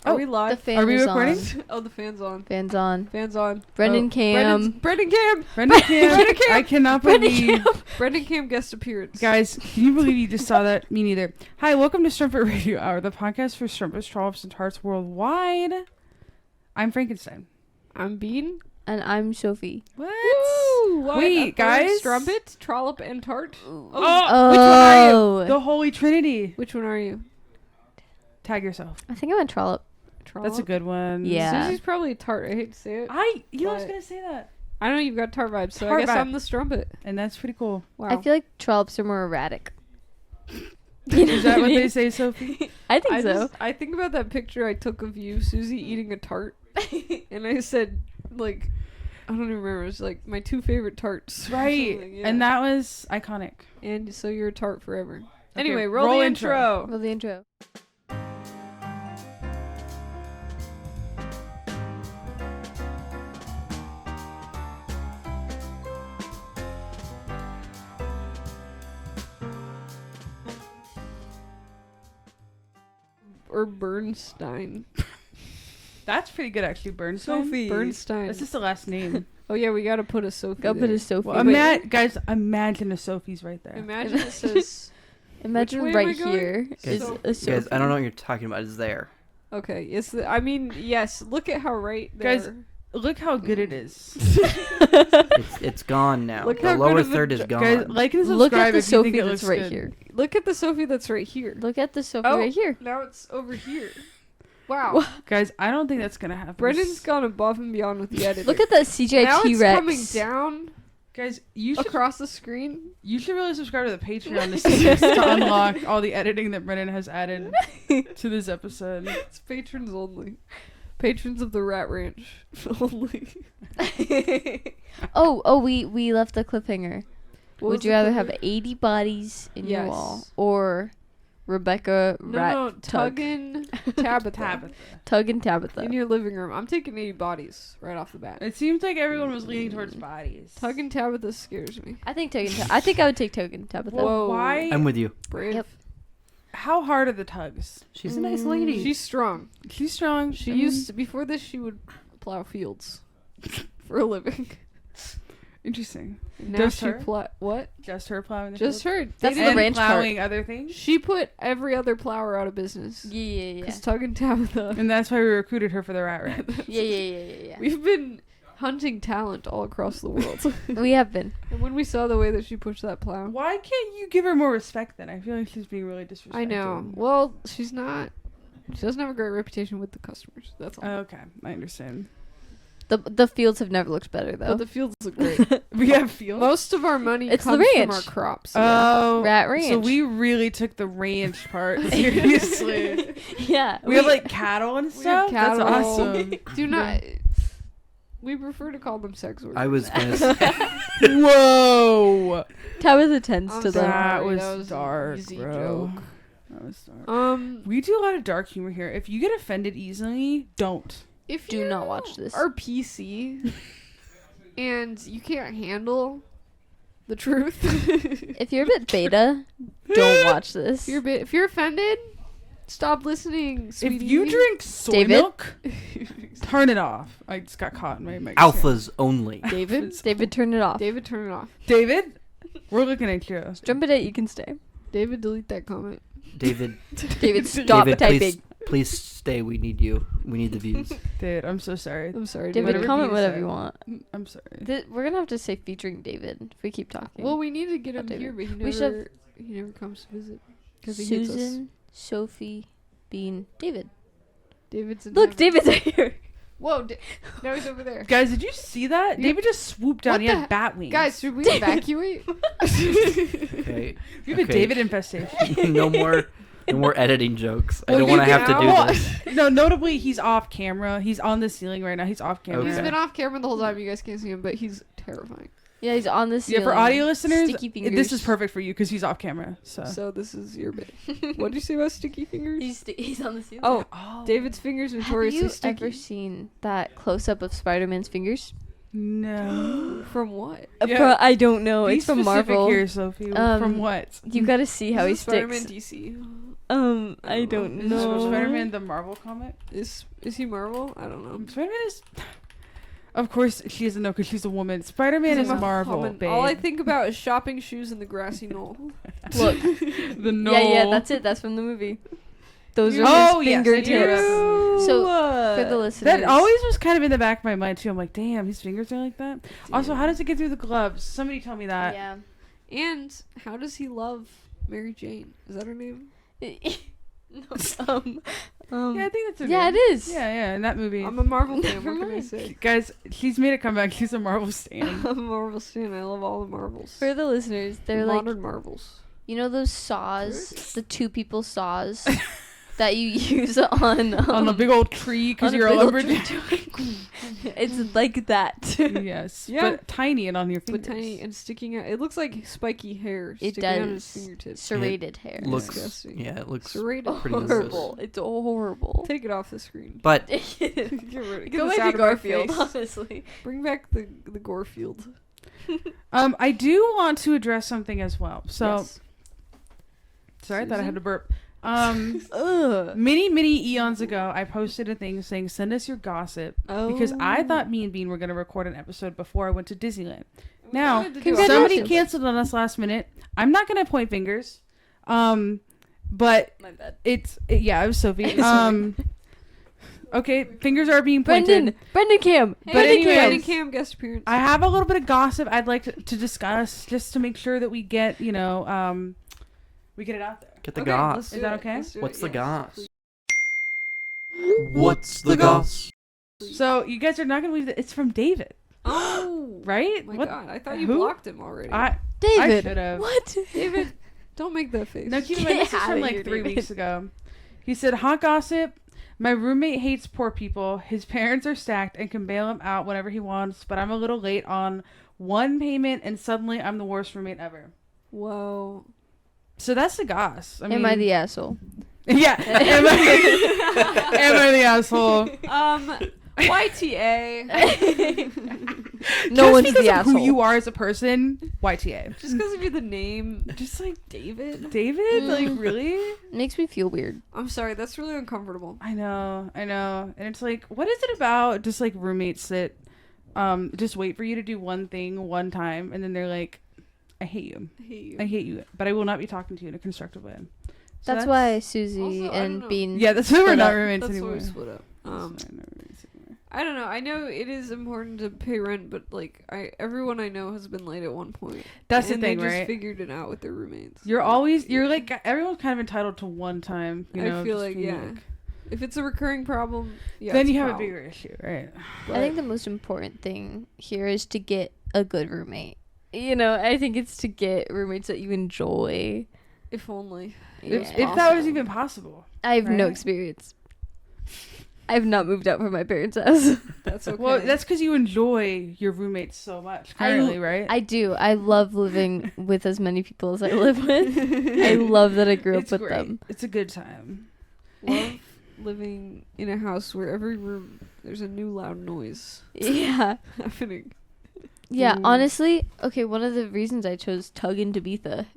Are we live? The fan Are we is recording? on. Oh, the fan's on. Fans on. Fan's on. Brendan Cam. Brendan Cam. Brendan Cam. I cannot believe. Brendan Cam guest appearance. Guys, can you believe you just saw that? Me neither. Hi, welcome to Strumpet Radio Hour, the podcast for strumpets, trollops, and tarts worldwide. I'm Frankenstein. I'm Bean. And I'm Sophie. What? Woo! What? Wait, guys. Strumpet, trollop, and tart. Oh, which one are you? The Holy Trinity. Which one are you? Tag yourself. I think I went trollop. Trollop? That's a good one. Yeah. Susie's probably a tart. I hate to say it. I was going to say that. I know you've got tart vibes, so Tart I guess vibe. I'm the strumpet. And that's pretty cool. Wow. I feel like trollops are more erratic. Is that what they say, Sophie? I think so. I think about that picture I took of you, Susie, eating a tart. And I said, like, I don't even remember. It was like my two favorite tarts. Right. Yeah. And that was iconic. And so you're a tart forever. Okay, Anyway, roll the intro. Roll the intro. Or Bernstein. That's pretty good, actually. Bernstein. Sophie. Bernstein. That's just the last name. Oh, yeah, we gotta put a Sophie Go there. put a Sophie. Well, guys, imagine a Sophie's right there. Imagine it says... Imagine Which way am right I going? here is So- a Sophie. Guys, I don't know what you're talking about. It's there. Okay, I mean, yes, look at how right there... Guys, look how good it is. It's gone now. Look The how good lower of a third is jo- gone. Guys, like and subscribe Look at the if you think Sophie it that's looks right good. here. Look at the Sophie that's right here. Look at the Sophie Oh. right here. Now it's over here. Wow. Guys, I don't think that's gonna happen. Brendan's gone above and beyond with the editing. Look at that CGI now it's T-Rex. coming down Guys, you should across the screen. really subscribe to the Patreon to see this to unlock all the editing that Brendan has added to this episode. It's patrons only. Patrons of the Rat Ranch only. We left the cliffhanger. What was Would you the rather cliffhanger? have 80 bodies in your Yes. wall or Rebecca No, Tuggin Tabitha. Tug and Tabitha? In your living room. I'm taking 80 bodies right off the bat. It seems like everyone was leaning towards bodies. Tuggin Tabitha scares me. I think Tug and I think I would take Tug and Tabitha. Well, Whoa. why? I'm with you. Brave. Yep. How hard are the tugs? She's a nice lady. She's strong. She's strong. She used to, before this, she would plow fields for a living. Interesting. Now Just she her? what? Just her plowing. The Just field? her. That's They the didn't- ranch part. plowing other things. She put every other plower out of business. Yeah. Because Tug and Tabitha. And that's why we recruited her for the Rat Ranch. Yeah. We've been hunting talent all across the world. We have been. And when we saw the way that she pushed that plow. Why can't you give her more respect then? I feel like she's being really disrespectful. I know. Well, she's not. She doesn't have a great reputation with the customers. That's all. Okay, I understand. The fields have never looked better though. But the fields look great. We have fields. Most of our money It's the comes from ranch. our crops. Oh, Rat Ranch. So we really took the ranch part seriously. Yeah. We have like cattle and We have stuff. cattle. That's awesome. Do not. We prefer to call them sex workers. I was gonna say, Whoa, Tabitha tends I'm to them. that sorry, was that was an dark, easy bro. joke. That was dark. We do a lot of dark humor here. If you get offended easily, don't. If Do you not watch this. are PC and you can't handle the truth, If you're a bit beta, don't watch this. if you're offended, stop listening, sweetie. If you drink soy David? milk, turn it off. I just got caught in my mic. alphas only. David, David, turn it off. David, turn it off. David, we're looking at you. Jump it 8, you can stay. David, delete that comment. David, David, stop David, typing. please stay. We need you. We need the views. David, I'm so sorry. I'm sorry, David, Whatever comment you whatever say. you want. I'm sorry. We're gonna have to say featuring David if we keep talking. Well, we need to get him David. here, but We should he never comes to visit because he hates us. Susan, Sophie, Bean, David. David's in Look, heaven. David's right here. Whoa, now he's over there. Guys, did you see that? You- David just swooped down. What He the had bat wings. Guys, should we evacuate? Okay. we have a David infestation. no more editing jokes. I Well, don't you want to have to do now- this. No, notably, he's off camera. He's on the ceiling right now. He's off camera. Okay. He's been off camera the whole time. You guys can't see him, but he's terrifying. Yeah, he's on the Yeah, ceiling. for audio listeners, Sticky fingers. this is perfect for you because he's off camera. So. So this is your bit. What did you say about sticky fingers? He's on the ceiling. Oh, David's fingers have notoriously you sticky. ever seen that close up of Spider-Man's fingers? No. From what? Yeah. I don't know. Be It's from specific Marvel. here, Sophie. From what? You gotta see how he Is it Spider-Man sticks. DC? I don't Is it know. Spider-Man the Marvel comic? Is he Marvel? I don't know. Spider-Man is... Of course, she doesn't know because she's a woman. Spider-Man is I'm a Marvel, woman. babe. All I think about is shopping shoes in the grassy knoll. Look. The no. Yeah, that's it. That's from the movie. Those are Oh, his yes, I do fingertips. remember. So, for the listeners. That always was kind of in the back of my mind, too. I'm like, damn, his fingers are like that. Also, how does it get through the gloves? Somebody tell me that. Yeah. And how does he love Mary Jane? Is that her name? Yeah, I think that's a Yeah, name. it is. Yeah, in that movie. I'm a Marvel fan. What can I mind. say? Guys, he's made a comeback. He's a Marvel stan. I'm a Marvel fan. I love all the Marvels. For the listeners, they're like, modern Marvels. you know those saws, the two people saws that you use on On a big old tree because on a you're a big old lumberjack. it's like that. Yes. Yeah. But tiny and on your With fingers. tiny and sticking out. It looks like spiky hair It sticking out of his does. fingertips. Serrated hair. Looks. Disgusting. Yeah, it looks. Serrated. Pretty horrible. It's horrible. Take it off the screen. But Get rid- get Go this back out to of my Garfield, face. honestly. Bring back the Garfield. I do want to address something as well. So, Yes. sorry, I thought I had to burp. Ugh. Many eons ago, I posted a thing saying, send us your gossip. Because I thought me and Bean were going to record an episode before I went to Disneyland. Now, wanted to do Congratulations. somebody canceled on us last minute. I'm not going to point fingers. But My bad. yeah, it was Sophie. Okay, fingers are being pointed. Brendan Cam. Hey, But anyways- Brandon Cam guest appearance. I have a little bit of gossip I'd like to discuss just to make sure that we get, we get it out there. get the Okay, goss. let's do Is that it. okay? Let's do What's it, the yes, goss? please. What's the goss? So you guys are not going to believe that it's from David, Oh, right? my God. I thought you Who? blocked him already. I David. should've. What? David, don't make that face. No, keep in mind, this is Get from outta like here, 3 David. weeks ago. He said, hot gossip. My roommate hates poor people. His parents are stacked and can bail him out whenever he wants, but I'm a little late on one payment and suddenly I'm the worst roommate ever. Whoa. So that's the goss. Am I the asshole? Yeah. Am I the asshole? YTA. No Just one's because the of asshole. who you are as a person, YTA. Just because of you, the name, just like David. David? Like, really? Makes me feel weird. I'm sorry, that's really uncomfortable. I know. And it's like, what is it about just like roommates that just wait for you to do one thing one time and then they're like, I hate you. I hate you, but I will not be talking to you in a constructive way. So That's why Susie Also, I don't and know. Bean. Yeah, that's why we're split not up. roommates That's why anymore. we split up. That's why we're not roommates anymore. I don't know. I know it is important to pay rent, but like everyone I know has been late at one point. That's the and thing, they just right? figured it out with their roommates. You're like, everyone's kind of entitled to one time, you know. I feel just like, being yeah. If it's a recurring problem, yeah, then it's you have a problem. bigger issue, right? I think the most important thing here is to get a good roommate. You know, I think it's to get roommates that you enjoy. If only. If Yeah. that was even possible. I have no Right. experience. I have not moved out from my parents' house. That's okay. Well, that's because you enjoy your roommates so much currently, right? I do. I love living with as many people as I live with. I love that I grew It's up with great. them. It's a good time. love living in a house where every room there's a new loud noise Yeah. happening. Yeah, Ooh. honestly, okay, one of the reasons I chose Tug and Tabitha.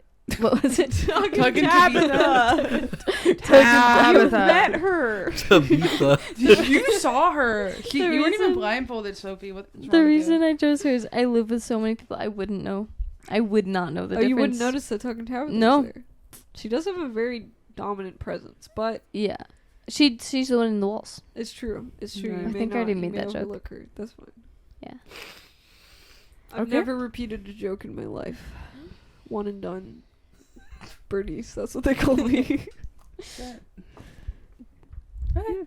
What was it? Tug and Tabitha. Tabitha. You met her. Tabitha. You saw her. The You weren't even reason- blindfolded, Sophie. What's wrong The with you? reason I chose her is I live with so many people I wouldn't know. I would not know the Oh, difference. you wouldn't notice that Tug and Tabitha No. was there. She does have a very dominant presence, but Yeah. She's the one in the walls. it's true. It's true. Right. You I may think I not, already you made may that joke. overlook her. That's fine. Yeah. I've Okay. never repeated a joke in my life. One and done. Birdies, that's what they call me. Okay.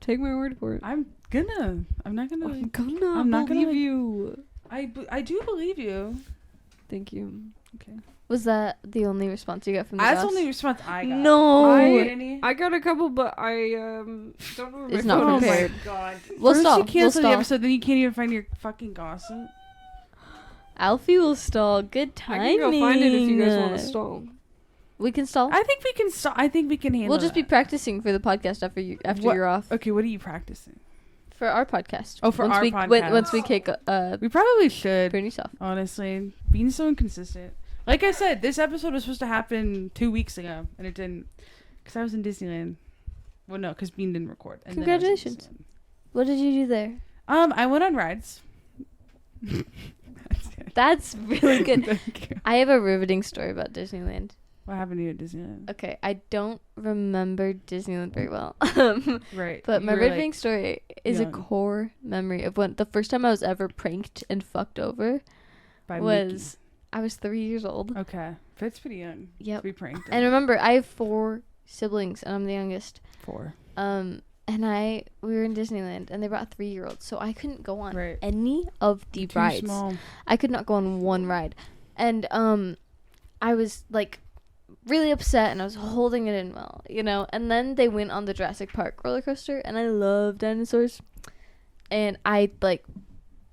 Take my word for it. I'm not gonna. I'm not not believe gonna- you. I do believe you. Thank you. Okay. Was that the only response you got from the That's the boss? only response I got. No. I get any. I got a couple, but I don't know where It's my not phone Oh is. prepared. my god. We'll First stall. you cancel We'll the stall. episode, then you can't even find your fucking gossip. Alfie will stall. Good I timing. can go find it if you guys want to stall. We can stall. I think we can. I think we can handle. We'll just be that. practicing for the podcast after What- you're off. Okay, what are you practicing? For our podcast. Oh, for once our we, podcast. Once we kick We probably should. Bernie off. Honestly, being so inconsistent. Like I said, this episode was supposed to happen 2 weeks ago, and it didn't, because I was in Disneyland. Well, no, because Bean didn't record. And then I was in Congratulations. Disneyland. What did you do there? I went on rides. That's really good. Thank you. I have a riveting story about Disneyland. What happened to you at Disneyland? Okay, I don't remember Disneyland very well. Right. But You my were, riveting story is young. a core memory of when the first time I was ever pranked and fucked over by was I was 3 years old. Mickey. Okay. That's pretty young. Yep. To be pranked. And remember, I have 4 siblings and I'm the youngest. 4. And we were in Disneyland and they brought 3-year-olds, so I couldn't go on Right. any of the Too rides. small. I could not go on one ride. And I was like really upset and I was holding it in well, you know. And then they went on the Jurassic Park roller coaster and I love dinosaurs. And I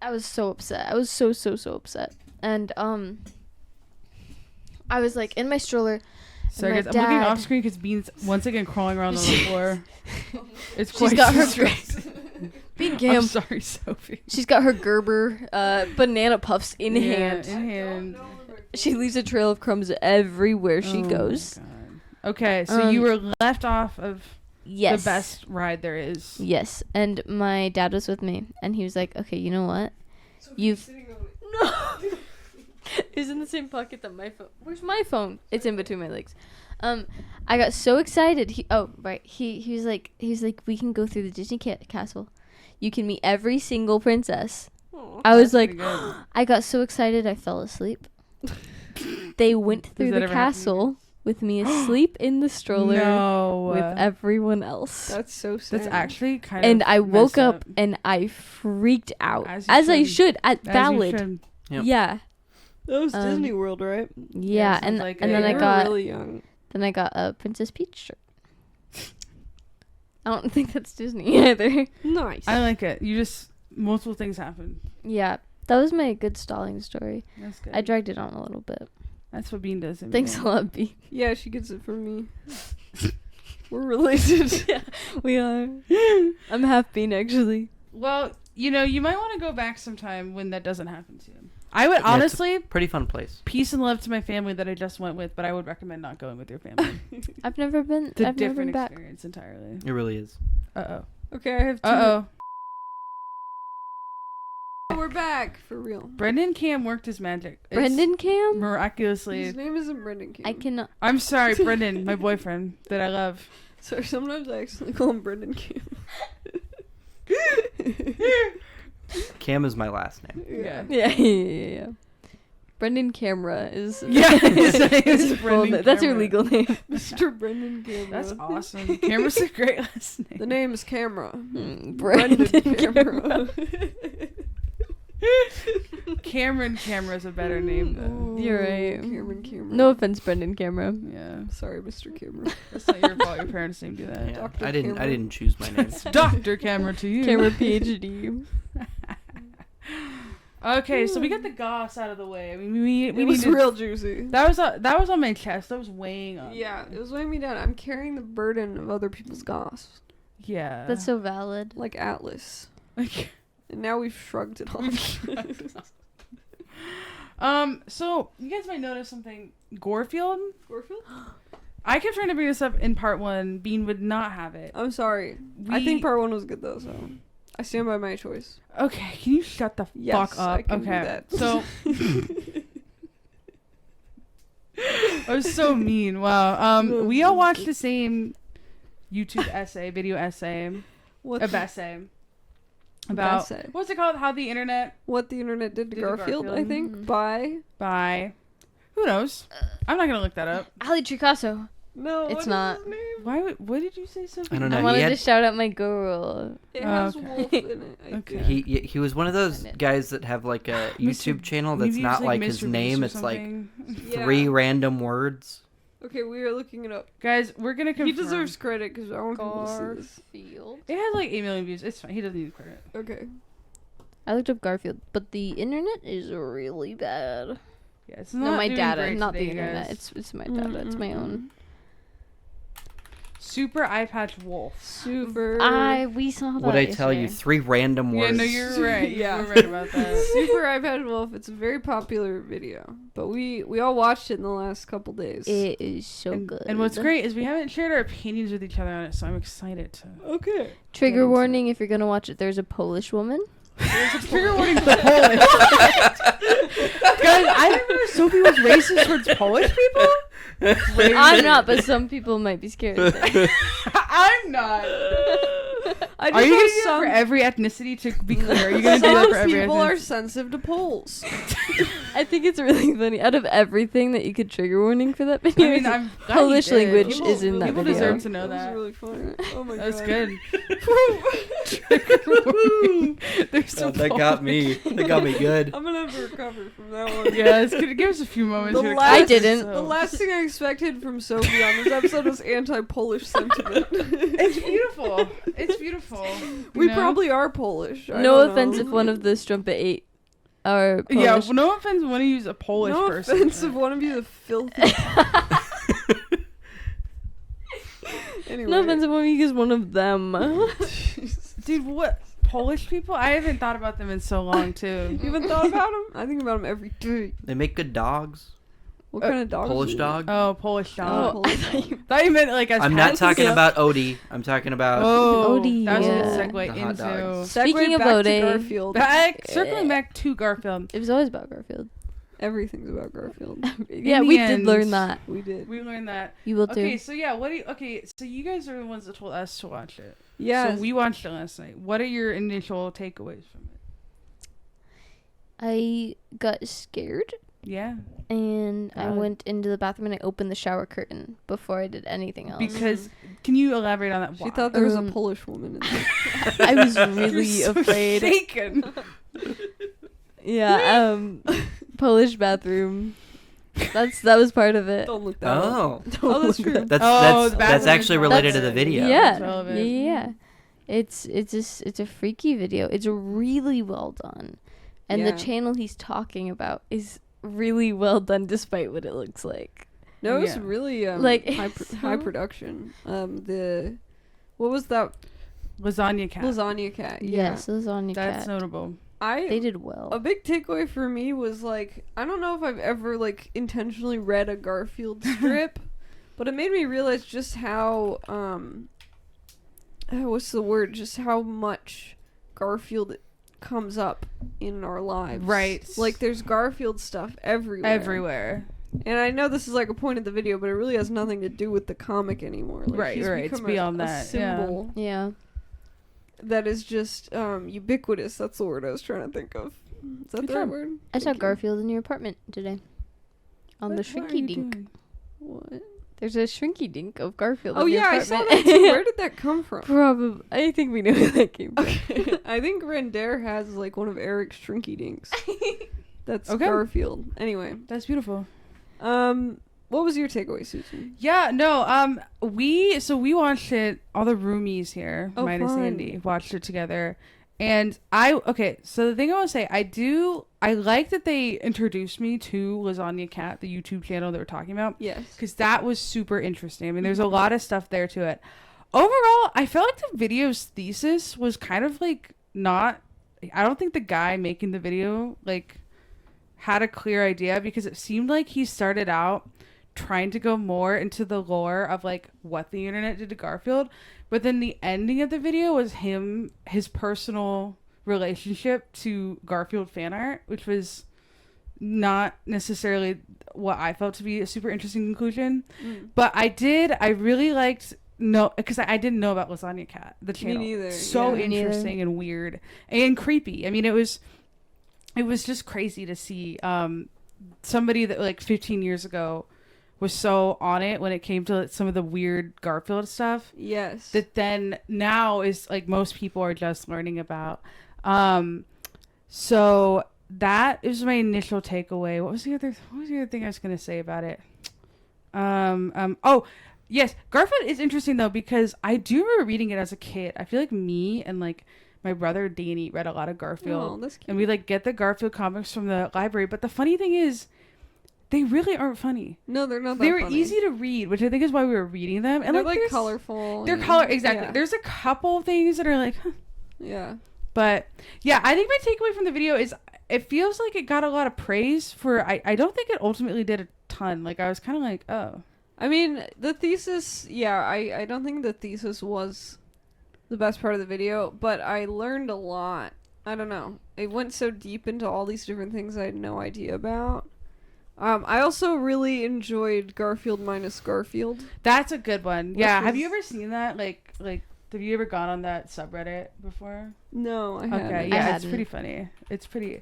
was so upset. I was so upset. And I was like in my stroller. Sorry, my guys. I'm looking dad- off screen because Bean's once again crawling around on the floor. It's She's quite got her distracting. Bean I'm Cam. sorry, Sophie. She's got her Gerber banana puffs in hand. In hand. She leaves a trail of crumbs everywhere she Oh my goes. God. Okay, so you Um, were left off of Yes. the best ride there is. Yes, and my dad was with me, and he was like, "Okay, you know what? You've no." It's in the same pocket that my phone. Where's my phone? It's in between my legs. I got so excited. He was like, we can go through the Disney castle. You can meet every single princess. Aw. I was That's like, pretty good. I got so excited I fell asleep. They went through that the ever happen to you? castle with me asleep in the stroller No. with everyone else. That's so sad. That's actually kind And of I woke messed up and I freaked out. As As, you I should. should. As you Valid. should. Yep. Yeah. That was Um, Disney World, right? Yeah. sounds And like and it. then You I were got really young. a Princess Peach shirt. I don't think that's Disney either. Nice. I like it. You just multiple things happen. Yeah. That was my good stalling story. That's good. I dragged it on a little bit. That's what Bean does. Thanks a lot, B. Yeah, she gets it from me. We're related. Yeah, we are. I'm half Bean, actually. Well, you might want to go back sometime when that doesn't happen to you. I would Yeah, it's a honestly pretty fun place. peace and love to my family that I just went with, but I would recommend not going with your family. I've never been. It's a I've never been different back. experience entirely. It really is. Uh Okay, I have two. oh. We're back for real. Brendan Cam worked his magic. It's Brendan Cam. miraculously. His name isn't Brendan Cam. I cannot. I'm sorry, Brendan, my boyfriend that I love. Sorry, sometimes I actually call him Brendan Cam. Cam is my last name. Yeah. Yeah. Brendan Camera is. Yeah, his name is is his full Brendan name. That's your Camera. legal name. Mr. Brendan Camera. That's awesome. Camera's a great last name. The name is Camera. Brendan Camera. Cameron Camera's a better name though. You're right. Cameron Camera. No offense, Brendan Camera. Yeah. Sorry, Mr. Camera. That's not your fault. Your parents named you that. Yeah, Dr. I didn't Cameron. choose my name. Dr. Camera to you. Camera PhD. Okay, so we got the goss out of the way. I mean, we It need was to, real juicy. that was on my chest. That was weighing on. Yeah, me. it was weighing me down. I'm carrying the burden of other people's goss. Yeah. That's so valid. Like Atlas. Like, And now we've shrugged it off. so you guys might notice something. Garfield. Garfield? I kept trying to bring this up in part 1. Bean would not have it. I'm sorry. I think part 1 was good though, so I stand by my choice. Okay, can you shut the Yes, fuck up? I can do Okay, that. so I was so mean. Wow. We all watched the same YouTube video essay, What a the- essay about essay? what's it called? How the internet What the internet did to Did to Garfield, I Garfield. think. Mhm. By who knows? I'm not gonna look that up. Ali Tricasso. no, It's what is not. his name? What did you say, Sophie? I don't I know. wanted he to had, shout out my girl. It Oh, has okay. wolf in it. I Okay. think. he was one of those Find it. guys that have like a YouTube channel that's Maybe not it's like his Mr. name. Beast or It's like something. Yeah. 3 random words. Okay, we are looking it up. Guys, we're gonna confirm. He deserves credit because I want people to see this. Garfield. It has like 8 million views. It's fine. He doesn't need credit. Okay. I looked up Garfield, but the internet is really bad. Yeah, it's No, not my doing data, great not today, the internet. guys. It's my data. It's my own. Super eye patch wolf. Super. We saw that. What I tell you? yesterday. 3 random Yeah, words. no, you're right. Yeah. You're right about that. Super iPad Wolf. It's a very popular video, but we all watched it in the last couple days. It is so and, good. and what's great is we haven't shared our opinions with each other on it, so I'm excited to. Okay. Trigger into warning if you're gonna watch it. There's a Polish woman. Trigger warning for Polish. Guys, I didn't know Sophie was racist towards Polish people. I'm not, but some people might be scared of it. I'm not. I Are you know gonna do that for every ethnicity? To be clear, are you gonna do that some for every people are ethnicity? sensitive to polls. I think it's really funny. Out of everything that you could trigger warning for that video, I mean, I'm glad Polish you did. language People- is in that people video. deserve to know That that. was really funny. Oh my That's god. good. Trigger warning. There's some That got me. That got me good. I'm gonna have to recover from that one. Yeah, it's gonna give us a few moments. The here to last- I catch didn't. ourselves. The last thing I expected from Sophie on this episode was anti-Polish sentiment. It's beautiful. It's beautiful. We you know? probably are Polish. I No don't offense know. if one of the Strumpet 8 are Polish. Yeah, well, no offense when you use a Polish no person. offense if one of you is filthy. Anyway. No offense if one of you is one of them. Dude, what? Polish people? I haven't thought about them in so long, too. You haven't thought about them? I think about them every day. They make good dogs. What kind of dog? Polish dog. Oh, Polish dog. Oh, I thought you- Thought you meant like as I'm not pets. talking yeah. about Odie. I'm talking about. Oh, Odie, that was a yeah. good segue The hot into. dogs. Speaking of back to Odie- Garfield. Circling back to Garfield. It was always about Garfield. Everything's about Garfield. Yeah, the we did end, learn that. We did. We learned that. You will too. Okay, so yeah, so you guys are the ones that told us to watch it. Yeah. So we watched it last night. What are your initial takeaways from it? I got scared Yeah. and I God. went into the bathroom and I opened the shower curtain before I did anything else. Because, can you elaborate on that? She Why? thought there was a Um, Polish woman in there. I was really You're so afraid. shaken. Yeah, Polish bathroom. That was part of it. Don't look that up. Oh, Oh, that's true. that's Oh, the that's bathroom actually is related to relevant. the video. Yeah, It's relevant. yeah. It's a freaky video. It's really well done, and Yeah. the channel he's talking about is really well done, despite what it looks like. No, it's Yeah. really Like, high production. What was that Lasagna cat. lasagna cat? Yeah. Yes, lasagna That's cat. notable. They did well. A big takeaway for me was like I don't know if I've ever like intentionally read a Garfield strip, but it made me realize just how what's the word? Just how much Garfield comes up in our lives. Right. Like there's Garfield stuff everywhere. Everywhere. And I know this is like a point of the video, but it really has nothing to do with the comic anymore. Like, Right, he's right, it's become beyond a that, yeah. symbol Yeah. that is just ubiquitous. That's the word I was trying to think of. Is that Good the right job. word? I saw Thank you. Garfield in your apartment today. On the What are Shrinky you Dink. doing? What? There's a Shrinky Dink of Garfield. Oh in your yeah, I saw apartment. that too. Where did that come from? Probably. I think we know where that came from. Okay. I think Render has like one of Eric's Shrinky Dinks. That's Okay. Garfield. Anyway, That's beautiful. what was your takeaway, Susan? Yeah, no, we watched it, all the roomies here, Oh, minus fun. Andy, watched it together. And so the thing I want to say, I like that they introduced me to Lasagna Cat, the YouTube channel that we're talking about. Yes. Because that was super interesting. I mean, there's a lot of stuff there to it. Overall, I felt like the video's thesis was kind of like not, I don't think the guy making the video like had a clear idea, because it seemed like he started out trying to go more into the lore of like what the internet did to Garfield, but then the ending of the video was his personal relationship to Garfield fan art, which was not necessarily what I felt to be a super interesting conclusion. But I really liked because I didn't know about Lasagna Cat, the channel. neither, So yeah. Me neither. interesting and weird and creepy. I mean, it was just crazy to see somebody that like 15 years ago was so on it when it came to some of the weird Garfield stuff Yes. that then now is like most people are just learning about. So that is my initial takeaway. What was the other thing I was going to say about it? Oh, yes, Garfield is interesting though, because I do remember reading it as a kid. I feel like me and like my brother Danny read a lot of Garfield. Oh, that's cute. And we like get the Garfield comics from the library. But the funny thing is, they really aren't funny. No, they're not. They That were funny. easy to read, which I think is why we were reading them. And they're like like colorful. They're and- color exactly. Yeah. There's a couple things that are like, huh. Yeah. But yeah, I think my takeaway from the video is it feels like it got a lot of praise for. I don't think it ultimately did a ton. Like I was kind of like, oh. I mean, the thesis. Yeah, I don't think the thesis was the best part of the video, but I learned a lot. I don't know. It went so deep into all these different things I had no idea about. I also really enjoyed Garfield minus Garfield. That's a good one. Yeah. Have you was- ever seen that? Like, have you ever gone on that subreddit before? No, I haven't. Okay. Yeah, it's pretty funny. It's pretty.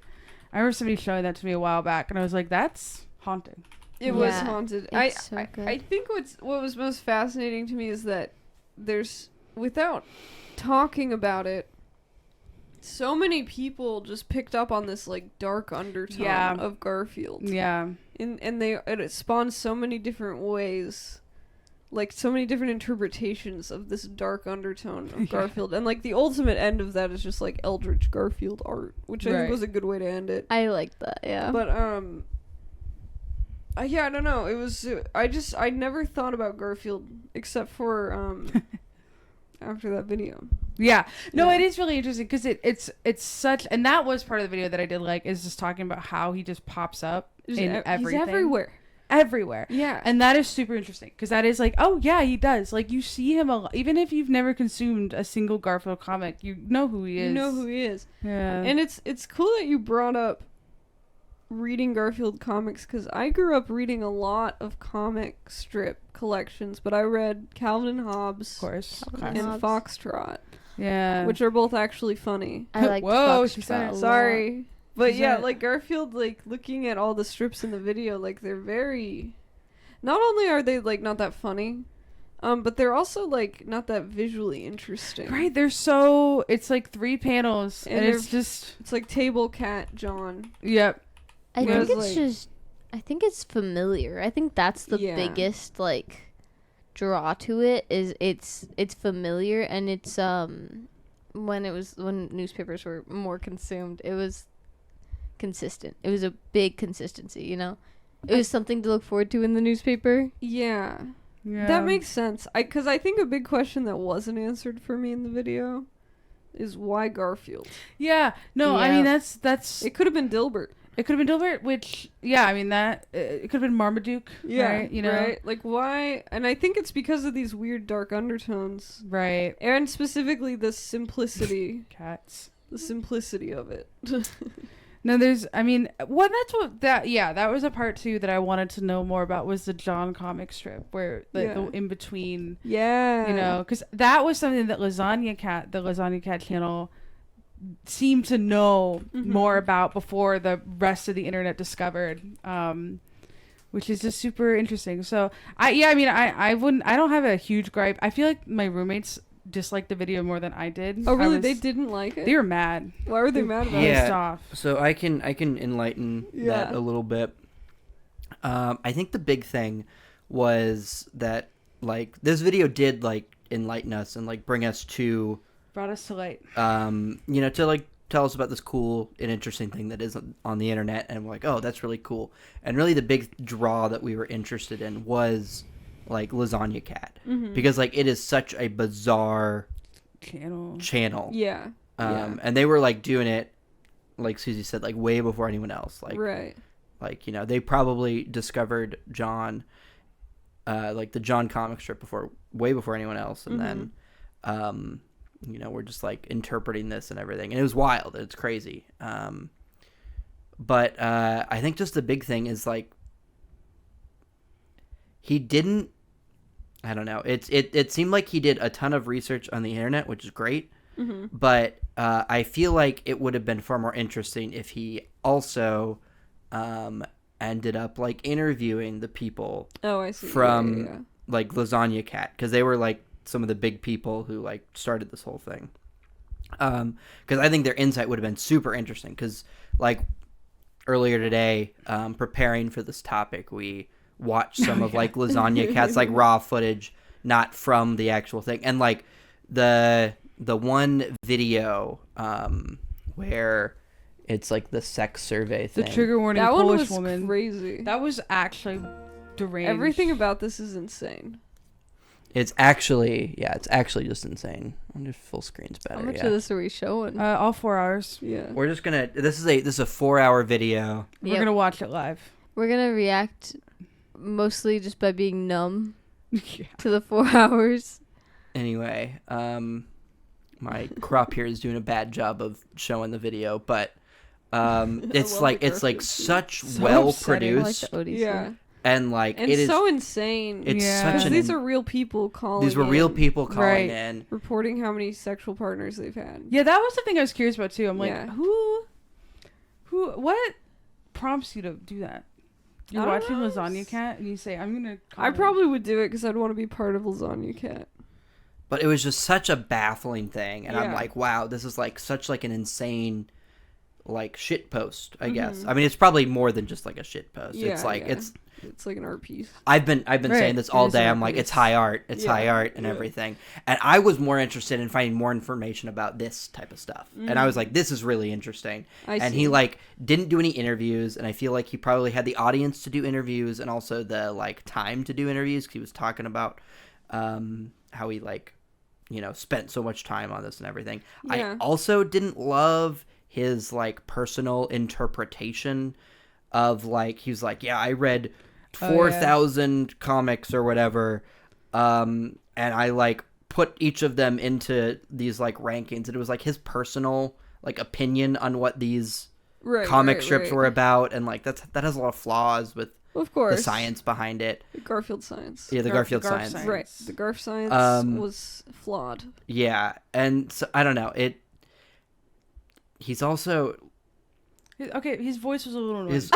I remember somebody showing that to me a while back, and I was like, "That's haunting." It was Yeah, haunted. it's so I good. think what was most fascinating to me is that there's, without talking about it, so many people just picked up on this like dark undertone of Garfield. Yeah. And it spawns so many different ways, like so many different interpretations of this dark undertone of Garfield. And like the ultimate end of that is just like Eldritch Garfield art, which I think was a good way to end it. I like that. Yeah. But yeah, I don't know. It was I never thought about Garfield except for after that video. Yeah. No, Yeah. it is really interesting because it's such, and that was part of the video that I did like, is just talking about how he just pops up in everything. He's everywhere. Everywhere. Yeah. And that is super interesting because that is like, oh yeah, he does. Like you see him a lot, even if you've never consumed a single Garfield comic, you know who he is. You know who he is. Yeah. And it's cool that you brought up reading Garfield comics because I grew up reading a lot of comic strip collections, but I read Calvin and Hobbes, of course. Calvin and Hobbes. Foxtrot, Yeah. which are both actually funny. I like Whoa, she said Foxtrot it. a lot. Sorry. But Is yeah, that- like Garfield, like looking at all the strips in the video, like they're very. Not only are they like not that funny, but they're also like not that visually interesting. Right. They're so. It's like 3 panels, And and it's they're- just. It's like Table Cat John. Yep. I Whereas, think it's like- just. I think it's familiar. I think that's the Yeah. biggest like draw to it. Is it's familiar, and it's when newspapers were more consumed, it was consistent. It was a big consistency, you know. It was something to look forward to in the newspaper. Yeah. Yeah. That makes sense. Because I think a big question that wasn't answered for me in the video is why Garfield. Yeah. No, I Yeah. mean that's. It could have been Dilbert. It could have been Dilbert, which I mean that it could have been Marmaduke. Right? You know. right? Like why? And I think it's because of these weird dark undertones, Right. and specifically the simplicity, Cats. the simplicity of it. No, there's. I mean, well, that's what that. Yeah, that was a part too that I wanted to know more about was the John comic strip where the Yeah. in between. Yeah. You know, because that was something that the Lasagna Cat channel seemed to know Mhm. more about before the rest of the internet discovered, which is just super interesting. So I don't have a huge gripe. I feel like my roommates disliked the video more than I did. Oh really? They didn't like it. They were mad. Why were they mad about Yeah. it? Pissed off. So I can enlighten that Yeah. a little bit. I think the big thing was that like this video did like enlighten us and like bring us to Brought us to light. to like tell us about this cool and interesting thing that is on the internet, and we're like, oh, that's really cool. And really the big draw that we were interested in was like Lasagna Cat, because like it is such a bizarre channel. Yeah. And they were like doing it, like Susie said, like way before anyone else. Like Right. like they probably discovered John, like the John comic strip way before anyone else, and then we're just like interpreting this and everything, and it was wild. It's crazy. But I think just the big thing is like he didn't. I don't know. It seemed like he did a ton of research on the internet, which is great. But I feel like it would have been far more interesting if he also ended up like interviewing the people Oh, I see. from Yeah. like Lasagna Cat, because they were like some of the big people who like started this whole thing. Because I think their insight would have been super interesting. Because like earlier today, preparing for this topic, we watched some of like Lasagna Cat's like raw footage, not from the actual thing, and like the one video where it's like the sex survey The thing. trigger warning That one Polish was woman. crazy. That was actually deranged. Everything about this is insane. It's actually just insane. I wonder if full screen's better. How much yeah. of this are we showing? all 4 hours. Yeah. We're just gonna. This is a 4-hour video. We're Yep. gonna watch it live. We're gonna react mostly just by being numb Yeah. to the 4 hours. Anyway, my crop here is doing a bad job of showing the video, but it's love like the it's like Garfield such So well upsetting. I like produced the Odie Yeah. scene. and like And it is. so insane. It's Yeah. such Because an. these are real people calling. These were real in, people calling Right. in. reporting how many sexual partners they've had. Yeah, that was the thing I was curious about too. I'm like, Yeah. what prompts you to do that? You're I don't watching know. Lasagna Cat and you say, I'm gonna. I probably would do it because I'd want to be part of Lasagna Cat. But it was just such a baffling thing, and I'm Yeah. like, wow, this is like such like an insane, like shit post. I guess. Mhm. I mean, it's probably more than just like a shit post. Yeah, it's like yeah. it's. It's like an art piece. I've been Right. saying this It all is day. an I'm art like, piece. it's high art. It's Yeah, high art and yeah. everything. And I was more interested in finding more information about this type of stuff. And I was like, this is really interesting. I And see. he like didn't do any interviews, and I feel like he probably had the audience to do interviews and also the like time to do interviews. 'Cause he was talking about how he like, you know, spent so much time on this and everything. Yeah. I also didn't love his like personal interpretation of like he was like, yeah, I read Oh, yeah. 4,000 comics or whatever, and I like put each of them into these like rankings, and it was like his personal like opinion on what these right, comic right, strips right. were about, and like that has a lot of flaws with Of course. the science behind it. The Garfield science. Yeah, the Garfield Garf science. science. Right. The Garf science was flawed. Yeah, and so I don't know it. He's also Okay, his voice was a little annoying. is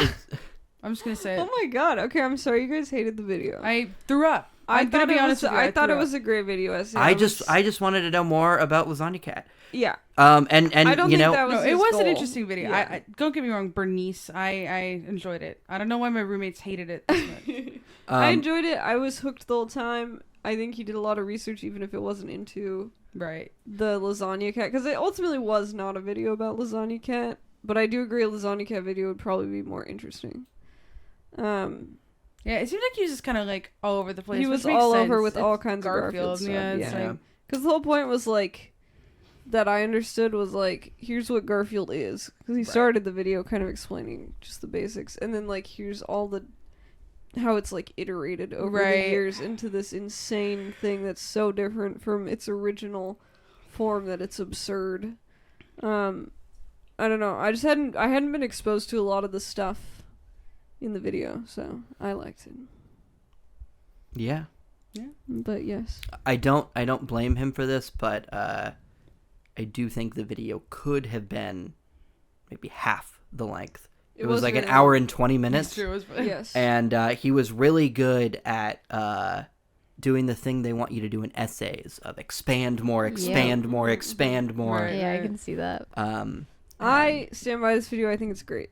I'm just gonna say Oh it. my god. Okay, I'm sorry you guys hated the video. I threw up. I I'm gonna thought be it honest was with you. I thought threw it up. was a great video essay. I just wanted to know more about Lasagna Cat. Yeah. And I don't you think know that was No, it his was an goal. interesting video. Yeah. I don't get me wrong, Bernice. I enjoyed it. I don't know why my roommates hated it this much. I enjoyed it. I was hooked the whole time. I think he did a lot of research even if it wasn't into Right. the Lasagna Cat because it ultimately was not a video about Lasagna Cat, but I do agree a Lasagna Cat video would probably be more interesting. Yeah, it seemed like he was just kind of like all over the place. He which was makes all sense. over with It's all kinds Garfield. of Garfield Yeah, stuff. it's Yeah. like Because the whole point was like that I understood was like here's what Garfield is because he Right. started the video kind of explaining just the basics and then like here's all the how it's like iterated over Right. the years into this insane thing that's so different from its original form that it's absurd. I don't know. I hadn't been exposed to a lot of the stuff in the video, so I liked it. yeah. But yes. I don't blame him for this, but I do think the video could have been maybe half the length. It was like an really hour long. and 20 It's minutes. true. It was, Yes. And he was really good at doing the thing they want you to do in essays of expand more, expand more, expand more. Right. Yeah, I can see that. I stand by this video. I think it's great.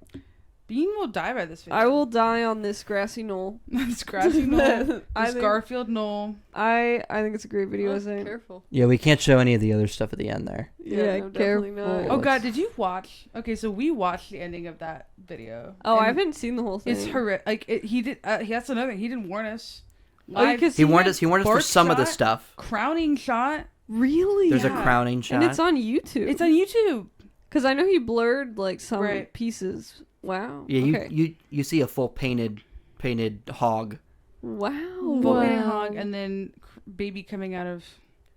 Bean will die by this video. I will die on this grassy knoll. This grassy knoll. I This think- Garfield knoll. I think it's a great video. I think. Careful. Yeah, we can't show any of the other stuff at the end there. Yeah, no, definitely careful. not. Oh god, did you watch? Okay, so we watched the ending of that video. Oh, I And haven't seen the whole thing. It's horrific. Like he did. That's another thing. He didn't warn us. Oh, Live because He warned us. had- For Bark some of the shot? stuff. crowning shot. Really? There's Yeah. a crowning shot. And it's on YouTube. It's on YouTube. Because I know he blurred like some Right. pieces. Wow. Yeah, Okay. you see a full painted hog. Wow. Vulcan Wow. hog, and then baby coming out of.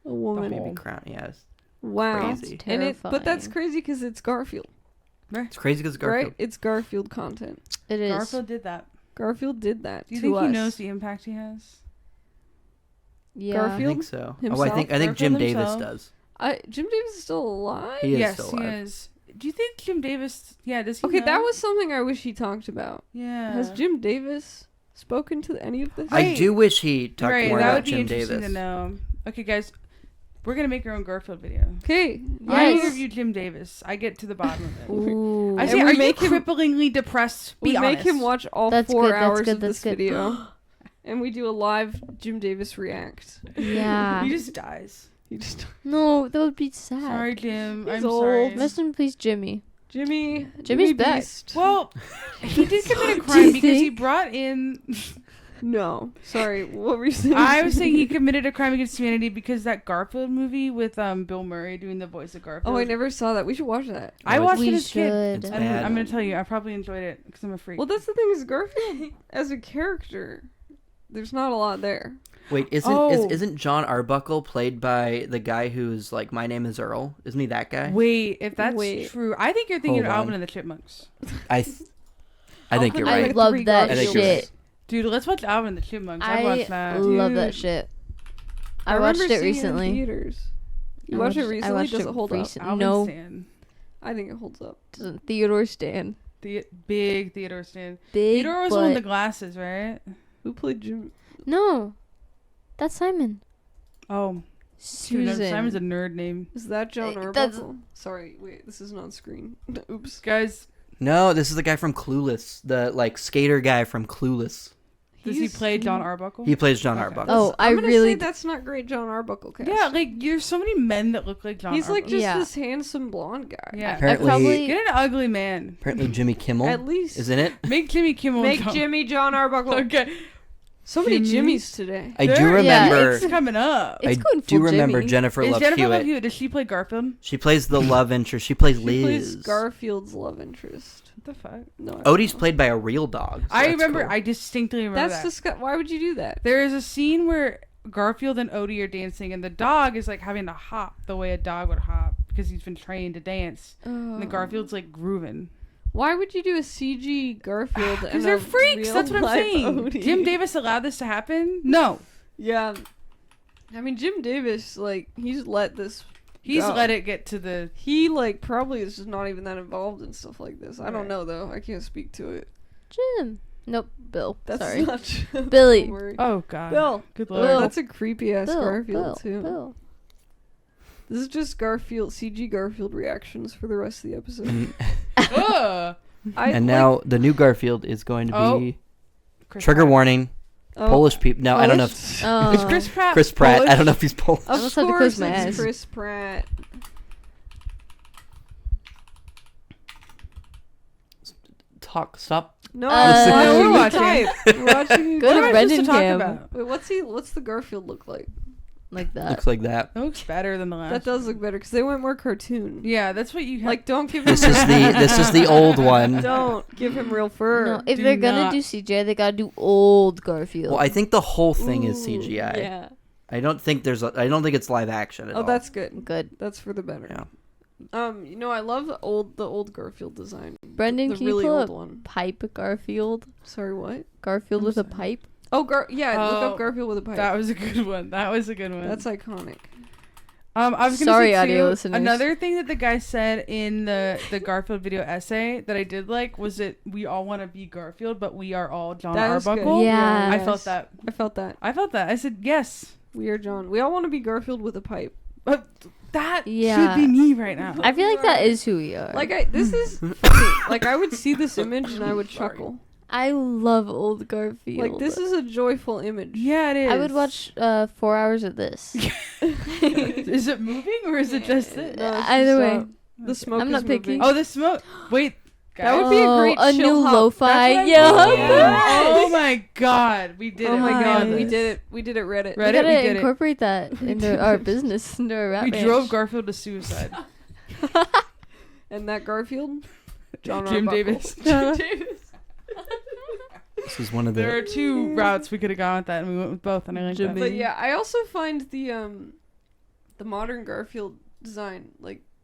A woman. The Baby crown. Yeah, it's Wow. Crazy. And but that's Terrifying. crazy because it's Garfield, it's crazy because Garfield. right? It's Garfield content. It is. Garfield did that. Garfield did that Do you to think us. he knows the impact he has? Yeah. I Garfield? think so. Himself? I think Jim Garfield Davis himself? does. Jim Davis is still alive? He is yes, still he alive. is. Do you think Jim Davis? Yeah, does he? Okay, know? that was something I wish he talked about. Yeah. Has Jim Davis spoken to any of this? I Right. do wish he talked right, more that about would be Jim interesting Davis. to know. Okay, guys, we're gonna make our own Garfield video. Okay. I Yes. interview Jim Davis. I get to the bottom of it. Ooh. I And say, we are you make him- cripplingly depressed? Be We make honest. him watch all That's 4 good, that's hours good, of that's this good. video. And we do a live Jim Davis react. Yeah. He just dies. You just No, that would be sad. Sorry, Jim. He's I'm old. sorry. Rest in peace, Jimmy. Jimmy's back. Beast. Well, he did commit a Do crime you because he think? brought in. No, sorry. What were you saying? I was saying he committed a crime against humanity because that Garfield movie with Bill Murray doing the voice of Garfield. Oh, I never saw that. We should watch that. I watched We it as a kid. should. It's bad. I'm gonna tell you, I probably enjoyed it because I'm a freak. Well, that's the thing is Garfield as a character. There's not a lot there. Wait, Oh. isn't John Arbuckle played by the guy who's like My Name Is Earl? Isn't he that guy? Wait, if that's Wait. true, I think you're thinking Hold of on. Alvin and the Chipmunks. I think you're I right. love Three that I think you're right. shit. Dude, let's watch Alvin and the Chipmunks. I I watched that. love Dude. that shit. I remember watched it seeing in recently. theaters. You I watched it watched- I recently? watched Does it it hold up? recent- Alvin No. Stan. I think it holds up. Doesn't Theodore Stan. The big Theodore Stan. Big Theodore was the one with the butt. glasses, right? Who played Jim? No. That's Simon. Oh, Susan. Simon's a nerd name. Is that John That's- Arbuckle? Sorry, wait. This isn't on screen. Oops. Guys, No, this is the guy from Clueless, the like skater guy from Clueless. does he play John Arbuckle? He plays John Okay. Arbuckle. Oh, I I'm gonna really say that's not great John Arbuckle cast. Yeah, like there's so many men that look like John He's like Arbuckle. just Yeah. this handsome blonde guy. Yeah. Apparently- probably Get an ugly man. Apparently Jimmy Kimmel At least is in it. Make Jimmy Kimmel. make John. Jimmy John Arbuckle. Okay. So many Jimmy? Jimmys today. I do There- yeah, remember. It's coming up. It's I going do full remember Jimmy. Jennifer Is Love Jennifer Love Hewitt. Hewitt? Does she play Garfield? She plays the love interest. She plays She Liz. plays Garfield's love interest. What the fuck? No, I Odie's don't know. played by a real dog. so I that's remember. cool. I distinctly remember That's that. disgusting. Why would you do that? There is a scene where Garfield and Odie are dancing, and the dog is like having to hop the way a dog would hop because he's been trained to dance. And the Garfield's like grooving. Why would you do a CG Garfield? Because and they're a freaks. real That's what I'm life saying. Odie? Jim Davis allowed this to happen? No. Yeah. I mean, Jim Davis, like, he's let this. He's go. let it get to the. He, like, probably is just not even that involved in stuff like this. I don't Right. know, though. I can't speak to it. Jim. Nope. Bill. That's Sorry. not true. Billy. Don't worry. Oh, God. Bill. Good Oh, lord. that's a creepy ass Bill. Garfield, Bill. too. Bill. This is just Garfield, CG Garfield reactions for the rest of the episode. Ugh. And now the new Garfield is going to be Chris trigger Pratt. warning. Polish people. No, I don't know. If Oh. Is Chris Pratt? Chris Pratt. Polish? I don't know if he's Polish. Of almost had to course, close my it's eyes. Chris Pratt. Talk. Stop. No, Uh, we're we're watching. watching. We're watching. Go What to am I supposed Brendan to talk Cam. about? Wait, what's the Garfield look like? Like that. Looks like that. That looks better than the last. That does look better because they went more cartoon. Yeah, that's what you have. Like, don't give him. This is the old one. Don't give him real fur. No, if Do they're gonna not- do CGI, they gotta do old Garfield. Well, I think the whole thing is Ooh, CGI. Yeah. I don't think it's live action at Oh, all. that's good. Good. That's for the better. Yeah. I love the old Garfield design. Brendan, The can really you pull old up one. Pipe Garfield? Sorry, what? Garfield I'm with a sorry. pipe? Oh, yeah. Look Oh, up Garfield with a pipe. That was a good one. That was a good one. That's iconic. I was gonna Sorry, say too, audio listeners. another thing that the guy said in the Garfield video essay that I did like was that we all want to be Garfield, but we are all John That is good. Arbuckle. Yeah. I felt that. I felt that. I said yes. We are John. We all want to be Garfield with a pipe. But that Yeah. should be me right now. I feel like that is who we are. This is funny. Like, I would see this image and I would Sorry. chuckle. I love old Garfield. Like, this is a joyful image. Yeah, it is. I would watch 4 hours of this. Is it moving or is it just this? No, it's Either just, way. The smoke I'm is not picky. moving. Oh, the smoke. Wait. That would be a great a chill new hop. lo-fi. That's what Yeah. I'm Yeah. saying. Oh my god, we did Oh it. my We god, nailed we this. did it. We did it, Reddit. Reddit, We gotta we did it. incorporate that into our business, into our rap We ranch. drove Garfield to suicide. And that Garfield? John Jim Arbuckle. Davis. John- This is one of There are the. two routes we could have gone with that, and we went with both, and I like that. But yeah, I also find the modern Garfield design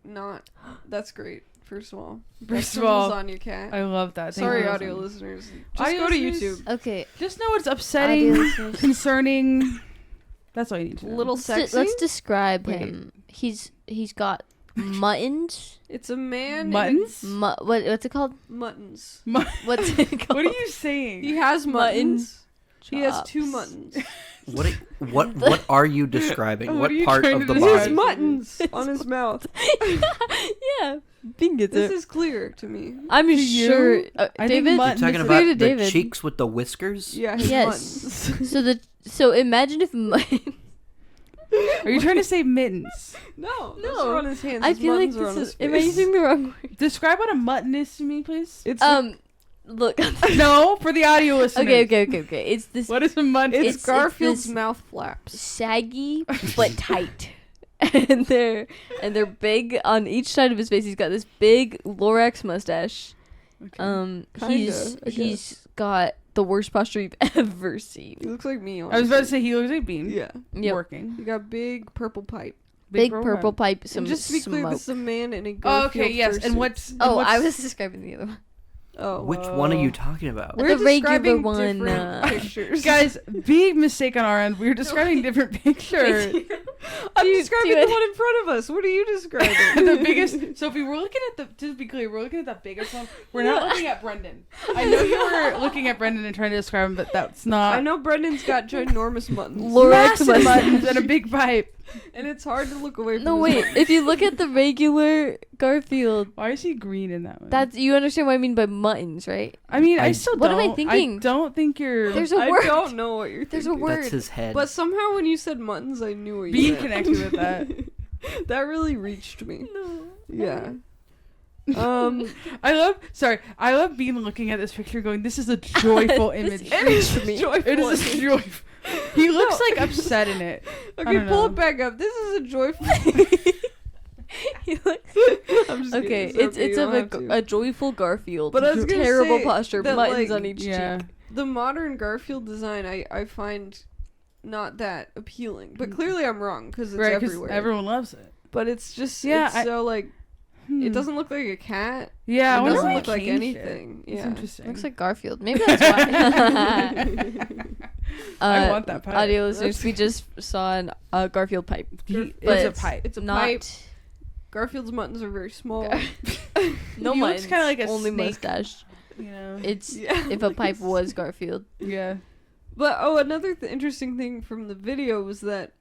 not that's great. First of all, First of all, lasagna cat. I love that. Thank Sorry, you. audio listeners. Just Audio go to listeners? YouTube. Okay. Just know it's Audio upsetting, listeners. concerning. That's all you need to know. Little Let's, sexy. let's describe Wait. him. He's got muttons. It's a man. Muttons? What's it called? Muttons. What's it called? What are you saying? He has muttons. He has Chops. 2 muttons. What are you describing? What What are you part trying of to the He describe? has body? muttons on his mouth. Yeah. Being it. This is clear to me. I'm To you? sure. I think David. You're mutton- talking It's clear about to the David. cheeks with the whiskers? Yeah, his Yes. muttons. So imagine if Are you trying to say mittens? No, No. those are on his hands. I His feel like buttons are on this his is. Am I face. using the wrong word? Describe what a mutton is to me, please. It's Look. No, for the audio listeners. Okay. It's this What is a mutton? it's it's Garfield's this- mouth flaps. saggy but tight. And they're big on each side of his face. He's got this big Lorax mustache. Kinda, I He's guess. got the worst posture you've ever seen. He looks like me. I was about to honestly. say he looks like Bean. Yeah. Yep. Working. He got big purple pipe. Big purple pipe, some And just to be clear, smoke. this is a man in a Oh, Garfield okay, yes. And fursuit. what's Oh, what's, I was describing the other one. Oh, Which one are you talking about? We're The regular describing one, different pictures. guys, big mistake on our end. We were describing different pictures. I'm You describing do the it. one in front of us. What are you describing? The biggest. Sophie, we're looking at the. To be clear, we're looking at the biggest one. We're not looking at Brendan. I know you were looking at Brendan and trying to describe him, but that's not. I know Brendan's got ginormous muttons. Lorax Massive mustache. buttons and a big pipe. And it's hard to look away from No, his wait. buttons. If you look at the regular Garfield, Why is he green in that one? that's you understand what I mean by muttons, right? I mean, I I- still What don't. am I thinking? I don't think you're. There's a I word. don't know what you're There's a thinking. word. That's his head. But somehow when you said muttons, I knew what you Being meant. connected with that. That really reached me. No. Yeah. I love being looking at this picture going, this is a joyful image. It is joyful. It is a joyful. He looks like upset in it. Okay, don't pull know. it back up. This is a joyful. He looks. I'm just Okay, kidding. it's okay, it's you of don't have to. a joyful Garfield. But I was gonna terrible say posture, that, buttons like, on each Yeah. cheek. The modern Garfield design, I find not that appealing. But clearly I'm wrong because it's Right, because everywhere. everyone loves it. But it's just Yeah, it's so like Hmm. it doesn't look like a cat. Yeah, I it wonder doesn't why look he like changed anything. It. It's Yeah. interesting. Looks like Garfield. Maybe that's why. I want that pipe. Audio listeners, we just saw a Garfield pipe. It's a pipe. It's a Not pipe. Garfield's muttons are very small. no He looks muttons, kinda like a only snake. mustache. You know. It's Yeah. if a pipe was Garfield. Yeah. But another interesting thing from the video was that,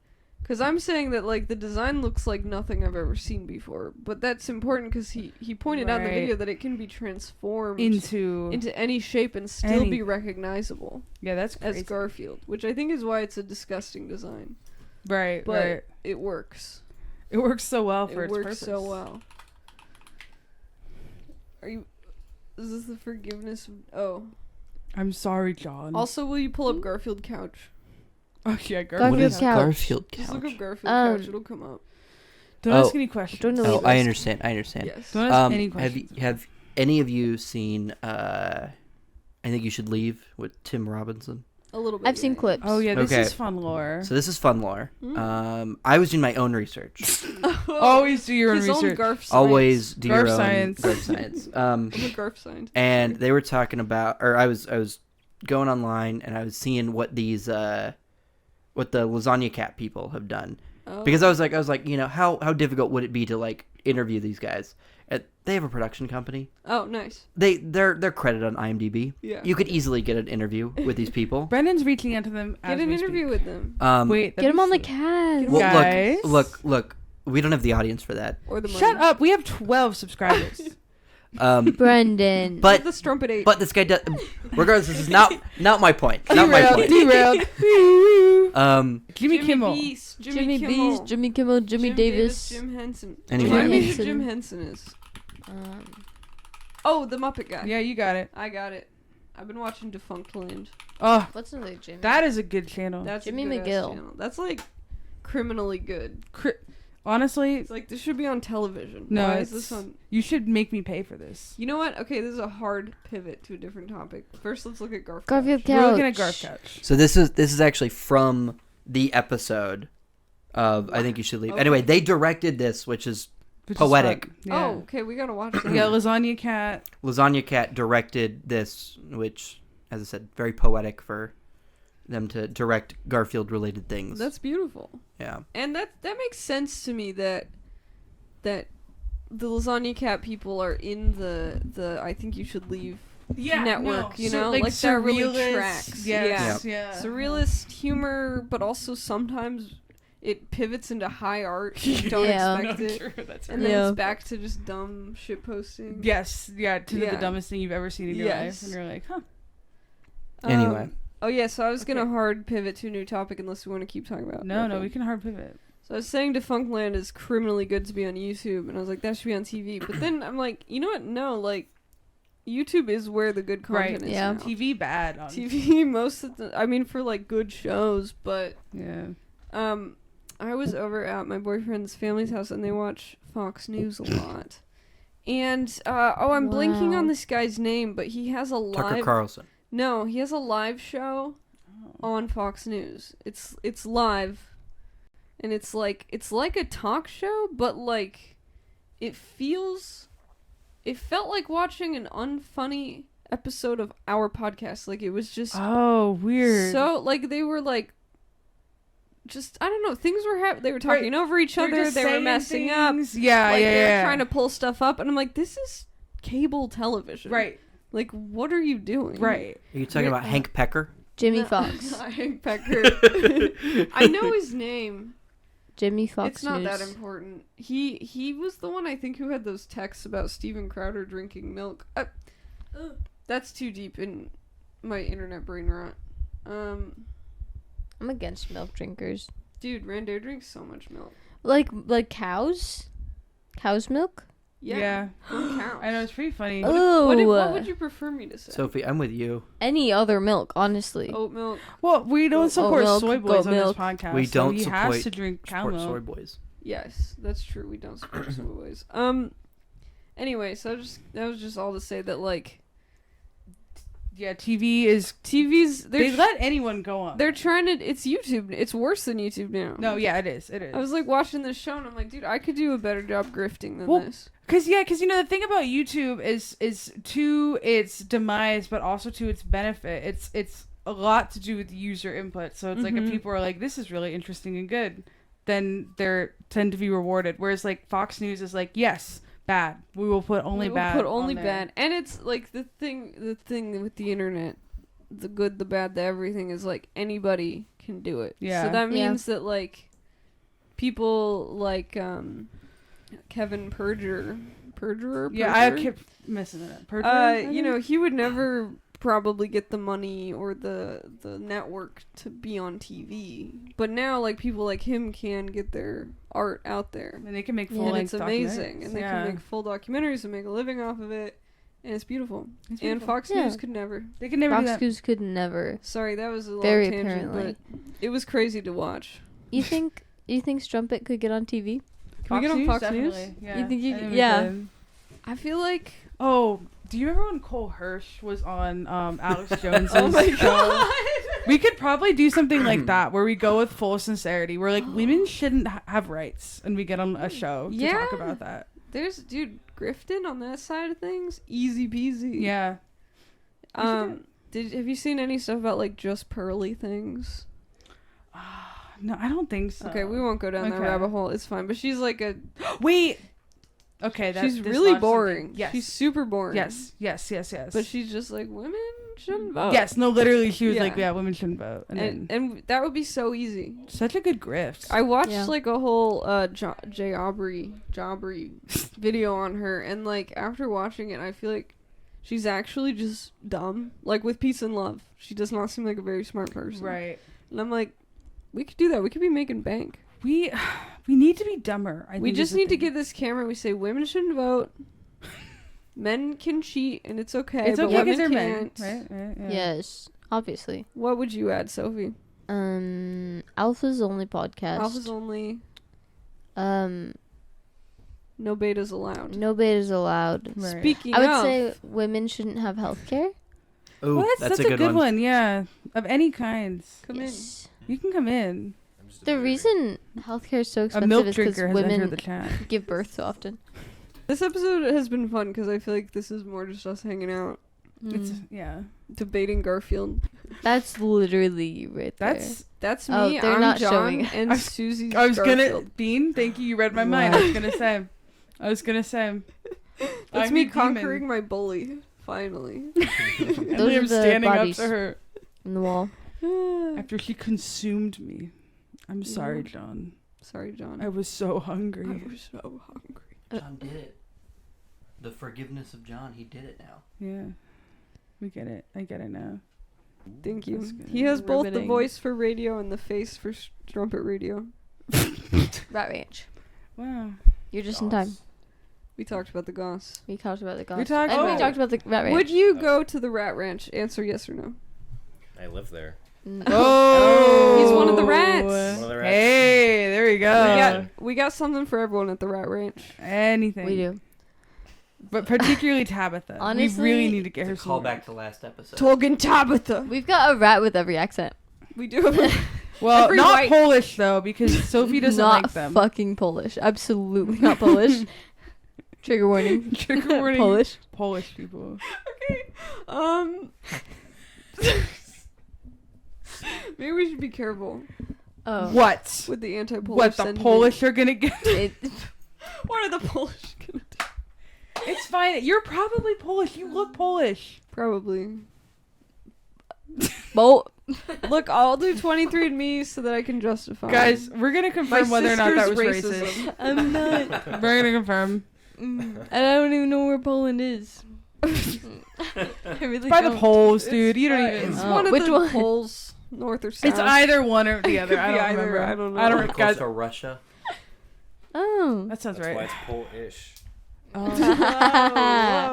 because I'm saying that like the design looks like nothing I've ever seen before, but that's important because he pointed out in the Right. video that it can be transformed Into any shape and still Any- be recognizable yeah, that's as crazy. Garfield, which I think is why it's a disgusting design. Right, But right. it works. It works so well for It its works purpose. so well. Are you? Is this the forgiveness? Oh. I'm sorry, John. Also, will you pull up Garfield couch? Oh yeah, what Garfield is couch. Garfield Just couch? look up Garfield Um, couch. It'll come up. Don't Oh. ask any questions. Don't know. Oh, Delete I this. understand. Yes. Don't ask any Have questions. have any of you seen I Think You Should Leave with Tim Robinson? A little bit. I've seen yeah. clips. Oh yeah, this Okay. is fun lore. So this is fun lore. Mm. I was doing my own research. Always do your own His own research. Garf science. Always do Garf your own science. Garf science. I'm a Garf scientist. And they were talking about, or I was going online and I was seeing what these what the Lasagna Cat people have done, Oh. because I was like, you know, how difficult would it be to like interview these guys? They have a production company. Oh, nice. They're credited on IMDb. Yeah. You could easily get an interview with these people. Brendan's reaching out to them. Get an interview with them. Wait, Get him on the cast. cast. Well, Guys. look. We don't have the audience for that. Or the money. Shut up. We have 12 subscribers. Brendan. But the strumpet 8. but this guy does. Regardless, this is not my point. Not my point. Derailed. Jimmy Kimmel. Beast, Jimmy Kimmel. Beast, Jimmy Kimmel, Jimmy Jim Davis. Jim Henson. Anyway. Remind me who Henson. Jim Henson is. Um, Oh, the Muppet guy. Yeah, you got it. I got it. I've been watching Defunct Land. Oh, what's another Jimmy? that is a good channel. That's a Jimmy good-ass McGill. channel. That's like criminally good. Honestly, It's like this should be on television. no, Why it's, is this on? you should make me pay for this. You know what? Okay, this is a hard pivot to a different topic. First, let's look at Garfield. Garfield We're couch. looking at Garf Couch. So this is actually from the episode of I Think You Should Leave. Okay. Anyway, they directed this, which is Which is poetic. fun. Yeah. Oh, okay, we gotta watch that. Yeah, Lasagna Cat. Lasagna Cat directed this, which, as I said, very poetic for them to direct Garfield related things. That's beautiful. Yeah. And that makes sense to me that the Lasagna Cat people are in the I Think You Should Leave network, you know? Like that really surrealist- tracks. Yes, yeah. Surrealist humor, but also sometimes it pivots into high art. You don't Yeah. expect it. True, that's And right. then Yeah. it's back to just dumb shit posting. Yes, yeah, to the Yeah. dumbest thing you've ever seen in your life. Yes. And you're like, huh. Anyway. Oh yeah, so I was gonna Okay. hard pivot to a new topic unless we want to keep talking about. No, Garfield. we can hard pivot. So I was saying Defunctland is criminally good to be on YouTube, and I was like, that should be on TV. But then I'm like, you know what? No, like, YouTube is where the good content Right. is Yeah. now. TV bad. On TV most of the, I mean, for like good shows, but Yeah. I was over at my boyfriend's family's house, and they watch Fox News a lot. And I'm blanking on Wow. this guy's name, but he has a Tucker live. Carlson. No, he has a live show on Fox News. It's live, and it's like a talk show, but like it felt like watching an unfunny episode of our podcast. Like it was just Oh, weird. so like they were like just I don't know, things were they were talking over each They're other, just they were saying messing up. things. Yeah, Like yeah, they're yeah. trying to pull stuff up, and I'm like, this is cable television. Right, Like, what are you doing? right. Are you talking about Hank Pecker? Jimmy No, Fox. not Hank Pecker. I know his name. Jimmy Fox It's not News. that important. He was the one I think who had those texts about Steven Crowder drinking milk. That's too deep in my internet brain rot. I'm against milk drinkers. Dude, Randare drinks so much milk. Like cows? Cow's milk? Yeah. Or cows. I know, it's pretty funny. Oh, What would you prefer me to say? Sophie, I'm with you. any other milk, honestly. Oat milk. Well, we don't Oat support milk, soy goat boys on this milk. podcast. We so don't he support has to drink cow Sport milk. soy boys. Yes, that's true. We don't support soy boys. Anyway, so that was just all to say that like Yeah, TV's they let anyone go on. they're trying to. It's YouTube. It's worse than YouTube now. No, yeah, it is. It is. I was like watching this show and I'm like, dude, I could do a better job grifting than Well, this. Cause you know the thing about YouTube is to its demise, but also to its benefit. It's a lot to do with user input. So it's like if people are like, this is really interesting and good, then they tend to be rewarded. Whereas like Fox News is like, yes, bad. We will put only bad. Put only on there. bad, and it's like the thing with the internet, the good, the bad, the everything is like anybody can do it. Yeah. So that Yeah. means that like people like Kevin Perjurer. Yeah, I kept missing it. Perjurer, You know, he would never probably get the money or the network to be on TV. But now, like, people like him can get their art out there. and they can make Yeah. full And length it's amazing. documentaries. And they Yeah. can make full documentaries and make a living off of it. And it's beautiful. It's And beautiful. Fox Yeah. News could never. They can never do Fox that. News could never. Sorry, that was a long Very tangent, apparently. but it was crazy to watch. You think Strumpet could get on TV? Can we get on Fox News? Definitely. Yeah. You think you I could- we yeah. could. I feel like... Oh, do you remember when Cole Hirsch was on Alex Jones's Oh my show? god! We could probably do something like that where we go with full sincerity. We're like, women shouldn't have rights, and we get on a show to Yeah. talk about that. There's... Dude, Grifton on that side of things? Easy peasy. Yeah. Have you seen any stuff about, like, just pearly things? No, I don't think so. Okay, we won't go down that Okay. rabbit hole. It's fine. But she's like a... Wait. Okay, she's this really launched boring. something. Yes. She's super boring. Yes. But she's just like, women shouldn't vote. Yes. No. Literally, she was Yeah. like, "Yeah, women shouldn't vote," and then And that would be so easy. such a good grift. I watched Yeah. like a whole Jay Aubrey video on her, and like after watching it, I feel like she's actually just dumb. Like with Peace and Love, she does not seem like a very smart person. Right. And I'm like, we could do that. We could be making bank. We need to be dumber. We just need to get this camera. We say women shouldn't vote. Men can cheat, and it's okay. It's but okay because women they're men, can't. right? Yeah. Yes, obviously. What would you add, Sophie? Alpha's Only podcast. Alpha's only. No No betas allowed. betas allowed. Right. Speaking I would of, say women shouldn't have health care. Ooh, Well, that's a good one. Yeah, of any kinds. come Yes. You can come in. The reason healthcare is so A expensive milk is because drinker has entered women the chat. give birth so often. in. This episode has been fun because I feel like this is more just us hanging out, It's Mm. yeah. debating Garfield. That's literally you right there. That's Oh, me. they're I'm not John, showing it. and I was- Susie's I was Garfield. gonna Bean. Thank you. You read my mind. I was gonna say. That's I'm me the demon. conquering my bully. Finally. And Those Liam's are the standing bodies. up to her In the wall. after she consumed me. I'm sorry, Yeah. John. Sorry, John. I was so hungry. I was so hungry. John did it. The forgiveness of John, he did it now. Yeah. We get it. I get it now. Thank you. That's good. He has both the Riveting. voice for radio and the face for trumpet radio. Rat Ranch. Wow. You're just in time. We talked about the goss. We talked about the goss. We talked- and oh. we talked about the Rat Ranch. Would you go to the Rat Ranch? Answer yes or no. I live there. Oh, He's one of the rats. One of the rats. Hey, there we go. We got something for everyone at the Rat Ranch. Anything. We do. But particularly Tabitha. Honestly, we really need to get her To call some back to last episode. Tolkien Tabitha. We've got a rat with every accent. We do have Well, every not white- Polish though, because Sophie doesn't Not like them. fucking Polish. Absolutely not Polish. Trigger warning. Trigger warning. Polish. Polish people. Okay. Maybe we should be careful Oh. What? with the anti-Polish What the sentiment. Polish are gonna get? It, What are the Polish gonna do? It's fine. You're probably Polish. You look Polish. Probably. well, Look, I'll do 23andMe so that I can justify. Guys, we're gonna confirm whether or not that was sister's racist. I'm not. We're gonna confirm. And I don't even know where Poland is. I really By the don't. Poles, dude. You don't even. It's Oh, one of which the one? poles, north or south. It's either one or the other. I Could be don't either, remember. I don't know. I Pretty don't. close Guys, to Russia. Oh. that sounds That's why right. it's Polish. Oh,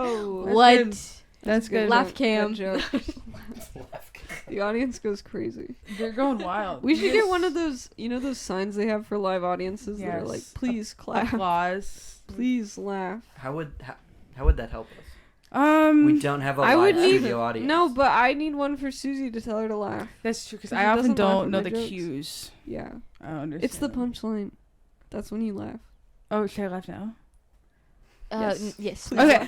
Whoa. That's What? good. That's good. Laugh cam. Good joke. The audience goes crazy. They're going wild. We should get one of those, you know, those signs they have for live audiences that are Yes. like, please clap, Applause. please laugh. How would that help us? Um, We don't have a I would live need studio audience. No, but I need one for Susie to tell her to laugh. that's true because She I often doesn't laugh don't at know my the jokes. cues. Yeah, I don't understand. it's the punchline. That's when you laugh. Oh, should I laugh now? Yes. Okay.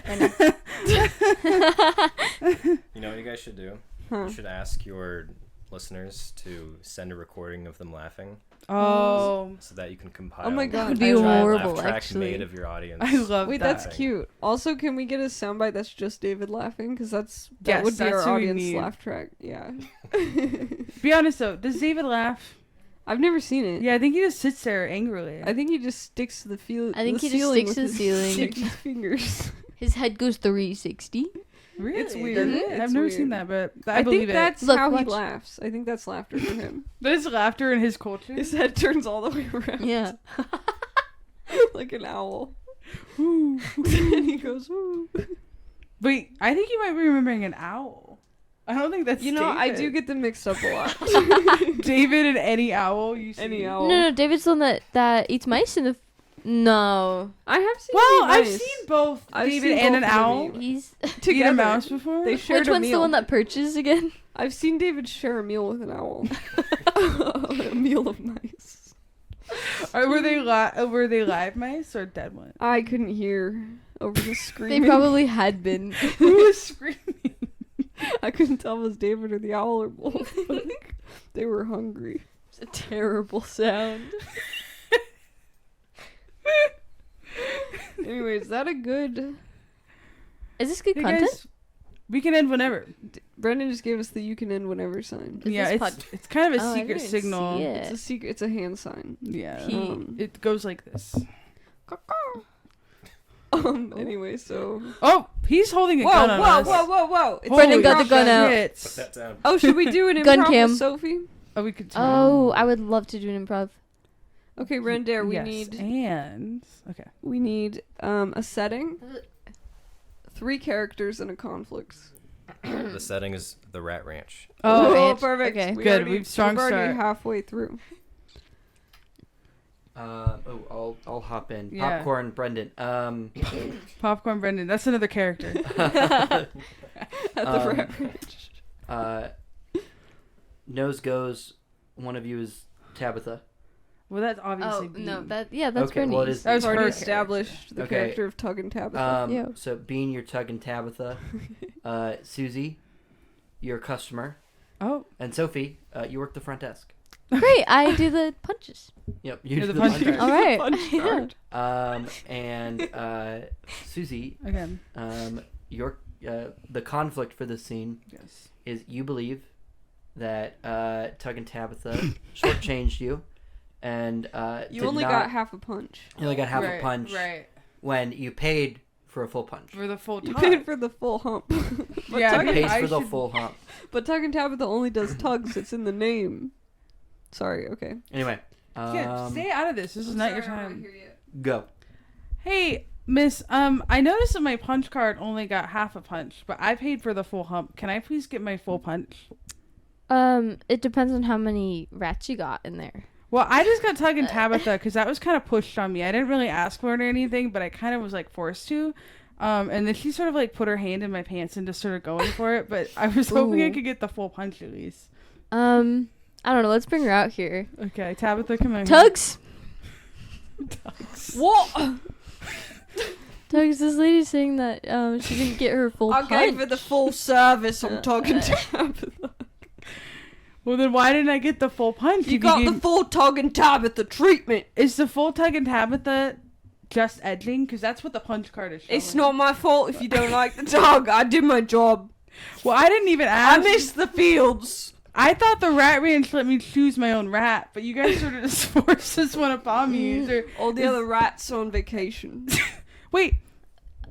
You know what you guys should do? Huh. You should ask your listeners to send a recording of them laughing Oh, so that you can compile Oh my God. That would be I love- horrible, laugh track actually. made of your audience. I love Wait, that. that's cute. Also, can we get a soundbite that's just David laughing? Because that Yes, would be that's our what we audience need. laugh track. Yeah. Be honest though, does David laugh? I've never seen it. Yeah, I think he just sits there angrily. I think he just sticks to the field. I think he just sticks to the ceiling. Sticky fingers. His head goes 360. really? It's weird. Does it? It's I've never weird. seen that, but I, I believe think it. that's Look, how watch. he laughs. I think that's laughter for him. There's laughter in his culture. His head turns all the way around. Yeah. Like an owl. and he goes, woo. Wait, I think you might be remembering an owl. I don't think that's You know, I David. do get them mixed up a lot. David and any owl you see. Any owl. No, David's the one that eats mice in the. No. I have seen Well, David I've Mice. seen both I've David seen and both an of them owl eat. He's. eat a Together. mouse before. They shared Which a one's meal. the one that perches again? I've seen David share a meal with an owl. A meal of mice. Or were they were they live mice or dead ones? I couldn't hear over the They screaming. probably had been. Who was screaming? I couldn't tell if it was David or the owl or both. They were hungry. It's a terrible sound. Anyway, is that a good... Is this good Hey content? guys, we can end whenever. Brendan just gave us the you can end whenever sign. Is Yeah, this it's pod- it's kind of a Oh, I secret didn't signal. see It's it. a secret. It's a hand sign. Yeah, He- it goes like this. Anyway, so... Oh, he's holding a Whoa, gun on whoa, us. whoa, whoa, whoa! It's Brendan an got the improv gun show. out. Shit. Put that down. Oh, should we do an Gun improv cam. with Sophie? Oh, we could. Oh, I would love to do an improv. Okay, Rendare, we Yes, need and okay. a setting, 3 characters, and a conflict. The setting is the Rat Ranch. Oh, Ranch. perfect. Okay. Good, we've strong we're already start. halfway through. I'll hop in. Yeah. Popcorn, Brendan. Popcorn Brendan. That's another character. At the Um, Rat Ranch. Nose goes. One of you is Tabitha. Well, that's obviously. Oh no, Bean. that's Okay, well, it Bernice. is- That was We've already her established the Okay. character of Tug and Tabitha. Yeah. So Bean, you're Tug and Tabitha. Susie, you're a customer, Oh, and Sophie, you work the front desk. Great, I do the punches. Yep, you You're do the the puncher. punch All right. Punch Yeah. card. And Susie, again. your the conflict for this scene Yes. is you believe that Tug and Tabitha shortchanged you, and You did only not- got half a punch. you only got half right, a punch Right. when you paid For a full punch. For the full You tug. paid for the full hump. But Yeah, Tug He and- pays for the full hump. But Tug and Tabitha only does tugs. It's in the name. Sorry. Okay. Anyway. Yeah, stay out of this. This is not your time. Go. Hey, Miss, I noticed that my punch card only got half a punch, but I paid for the full hump. Can I please get my full punch? It depends on how many rats you got in there. Well, I just got Tug and Tabitha because that was kind of pushed on me. I didn't really ask for it or anything, but I kind of was like forced to. And then she sort of like put her hand in my pants and just started going for it. But I was hoping I Ooh. could get the full punch at least. I don't know. Let's bring her out here. Okay, Tabitha, come on. Tugs. Tugs. What? Tugs. This lady's saying that she didn't get her full I punch. gave her the full service. I'm talking to Tabitha. Well, then why didn't I get the full punch? You if got the didn't- full Tug and Tabitha treatment. Is the full Tug and Tabitha just edging? Because that's what the punch card is showing. It's not my fault if you don't like the tug. I did my job. Well, I didn't even I ask. missed the fields. I thought the rat ranch let me choose my own rat, but you guys sort of just forced this one upon me. Is there- All the other rats on vacation. Wait,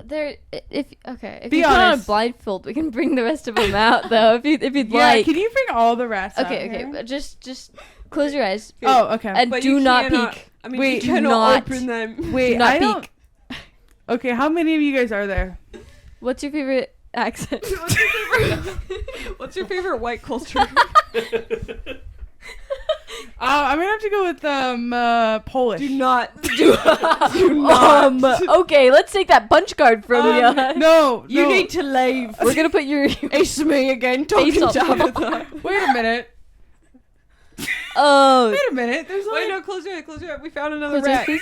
There, if Be you put on a honest. blindfold, we can bring the rest of them out though. If you'd yeah, like. can you bring all the rats out Okay, here? but just close your eyes Oh, okay. and But do you not cannot- peek. I mean, Wait, you do cannot not- open them. Wait, do not I don't... peek. Okay, how many of you guys are there? What's your favorite accent? What's your favorite white culture? I'm gonna have to go with Polish. Do not. Do not. Okay, let's take that punch card from you. No, You no. need to leave. We're gonna put your It's me again, talking Face to up. Tabitha. Wait a minute. oh. Wait a minute. There's Wait, like... no, close your eye, close your eye. We found another Close your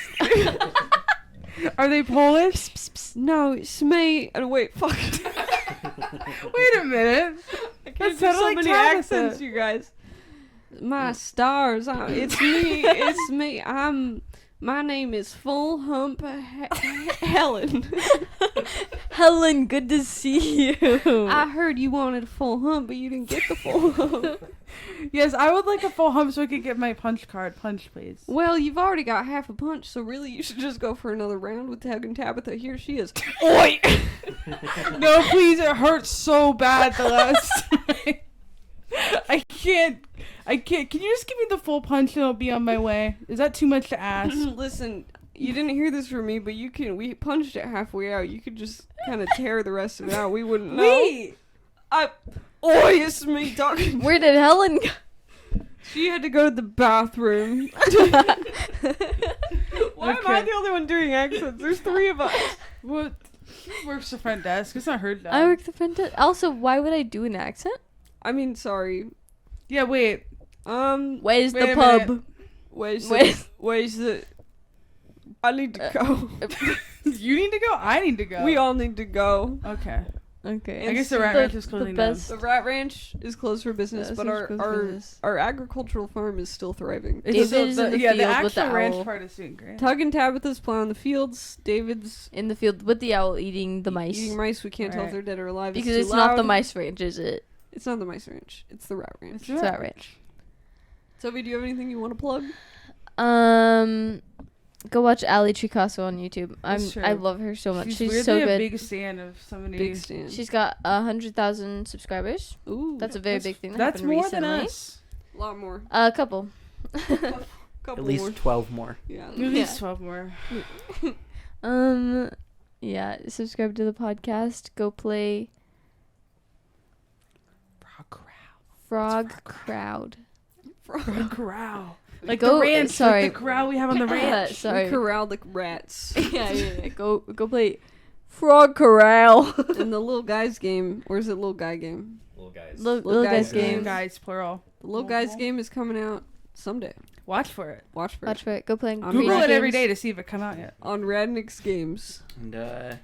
rat. eyes, Are they Polish? No, it's me. And wait, fuck. Wait a minute. I can't That do sounded so like many Tabitha. accents, you guys. My stars. It's me. It's me. My name is Full Hump Helen. Helen, good to see you. I heard you wanted a full hump, but you didn't get the full hump. Yes, I would like a full hump so I could get my punch card. Punch, please. Well, you've already got half a punch, so really you should just go for another round with Tug and Tabitha. Here she is. Oi! No, please. It hurts so bad the last time. I can't. Can you just give me the full punch and I'll be on my way? Is that too much to ask? Listen, you didn't hear this from me, but we punched it halfway out. You could just kind of tear the rest of it out. We wouldn't know. Wait. Oi, it's me talking. Where did Helen go? She had to go to the bathroom. Why am I Okay. the only one doing accents? There's three of us. What? She works the front desk. It's not her job. I work the front desk. Also, why would I do an accent? I mean, sorry. Yeah, wait. Where's Wait the a pub? minute. Where's the? I need to go. You need to go? I need to go. We all need to go. Okay. Okay. I guess the rat ranch is closing down. The rat ranch is closed for business, Yeah, but seems closed for business. our agricultural farm is still thriving. It's David is in the the field with the actual ranch owl. part is doing great. Tug and Tabitha's plowing the fields. David's In the field with the owl eating the mice. eating mice. We can't tell if Right. they're dead or alive. Because too it's not the loud. mice ranch, is it? It's not the mice ranch. It's the rat ranch. It's It's that ranch. Sophie, do you have anything you want to plug? Go watch Ali Tricasso on YouTube. That's true. I love her so much. She's She's weirdly so a good. big fan of somebody. Big stand. She's got 100,000 subscribers. Ooh, That's a very big thing. That That's happened more recently. than us. a lot more. A couple. Couple At least more. 12 more. Yeah. At least 12 more. Yeah. Subscribe to the podcast. Go play Frog Crowd. Frog Corral. Like Go- the ranch. sorry. Like the corral we have on the ranch. Sorry. We corral the rats. yeah. Go play Frog Corral. In the little guys game, or is it little guy game? Little guys. Little guys guys game. game. Guys, plural. The little guys game is coming out someday. Watch for it. Watch for Watch it for it. Go play On Google Crazy it every games. day to see if it come out yet. on Radnick's Games. And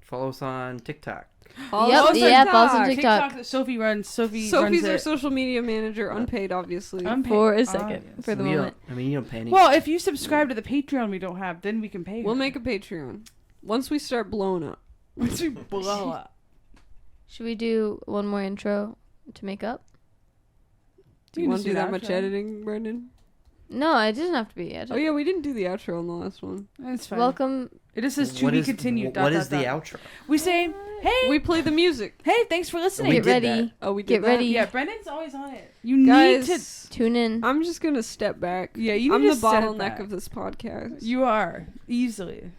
follow us on TikTok. Follow Yep, us on yeah, follow us on TikTok. TikTok. that Sophie runs. Sophie's Sophie's our it. social media manager, unpaid, obviously. Unpaid. For a Ah, second. yes. For the We don't- moment. I mean, you don't pay any. Well, if you subscribe to the Patreon we don't have, then we can pay her. We'll make a Patreon once we start blowing up. Once we blow up. Should we do one more intro to make up? Do you want to do that much editing, Brendan? No, it doesn't have to be. Oh yeah, we didn't do the outro on the last one. That's fine. Welcome. It just says to What be is- continued. What dot, is dot, the dot. outro? We say, hey, We play the music. hey, thanks for listening. We Get did ready. that. Oh, we did Get that? ready. Yeah, Brendan's always on it. You Guys, need to. Tune in. I'm just gonna step back. Yeah, you need I'm to the step bottleneck back. of this podcast. You are easily.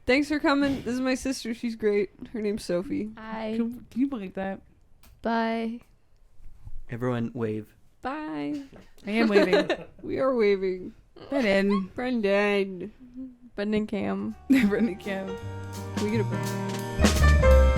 Thanks for coming. This is my sister. She's great. Her name's Sophie. Bye. Can you believe that? Bye. Everyone wave. Bye. I am waving. We are waving. Brendan. Brendan. Brendan Cam. Brendan Kim. Can we get a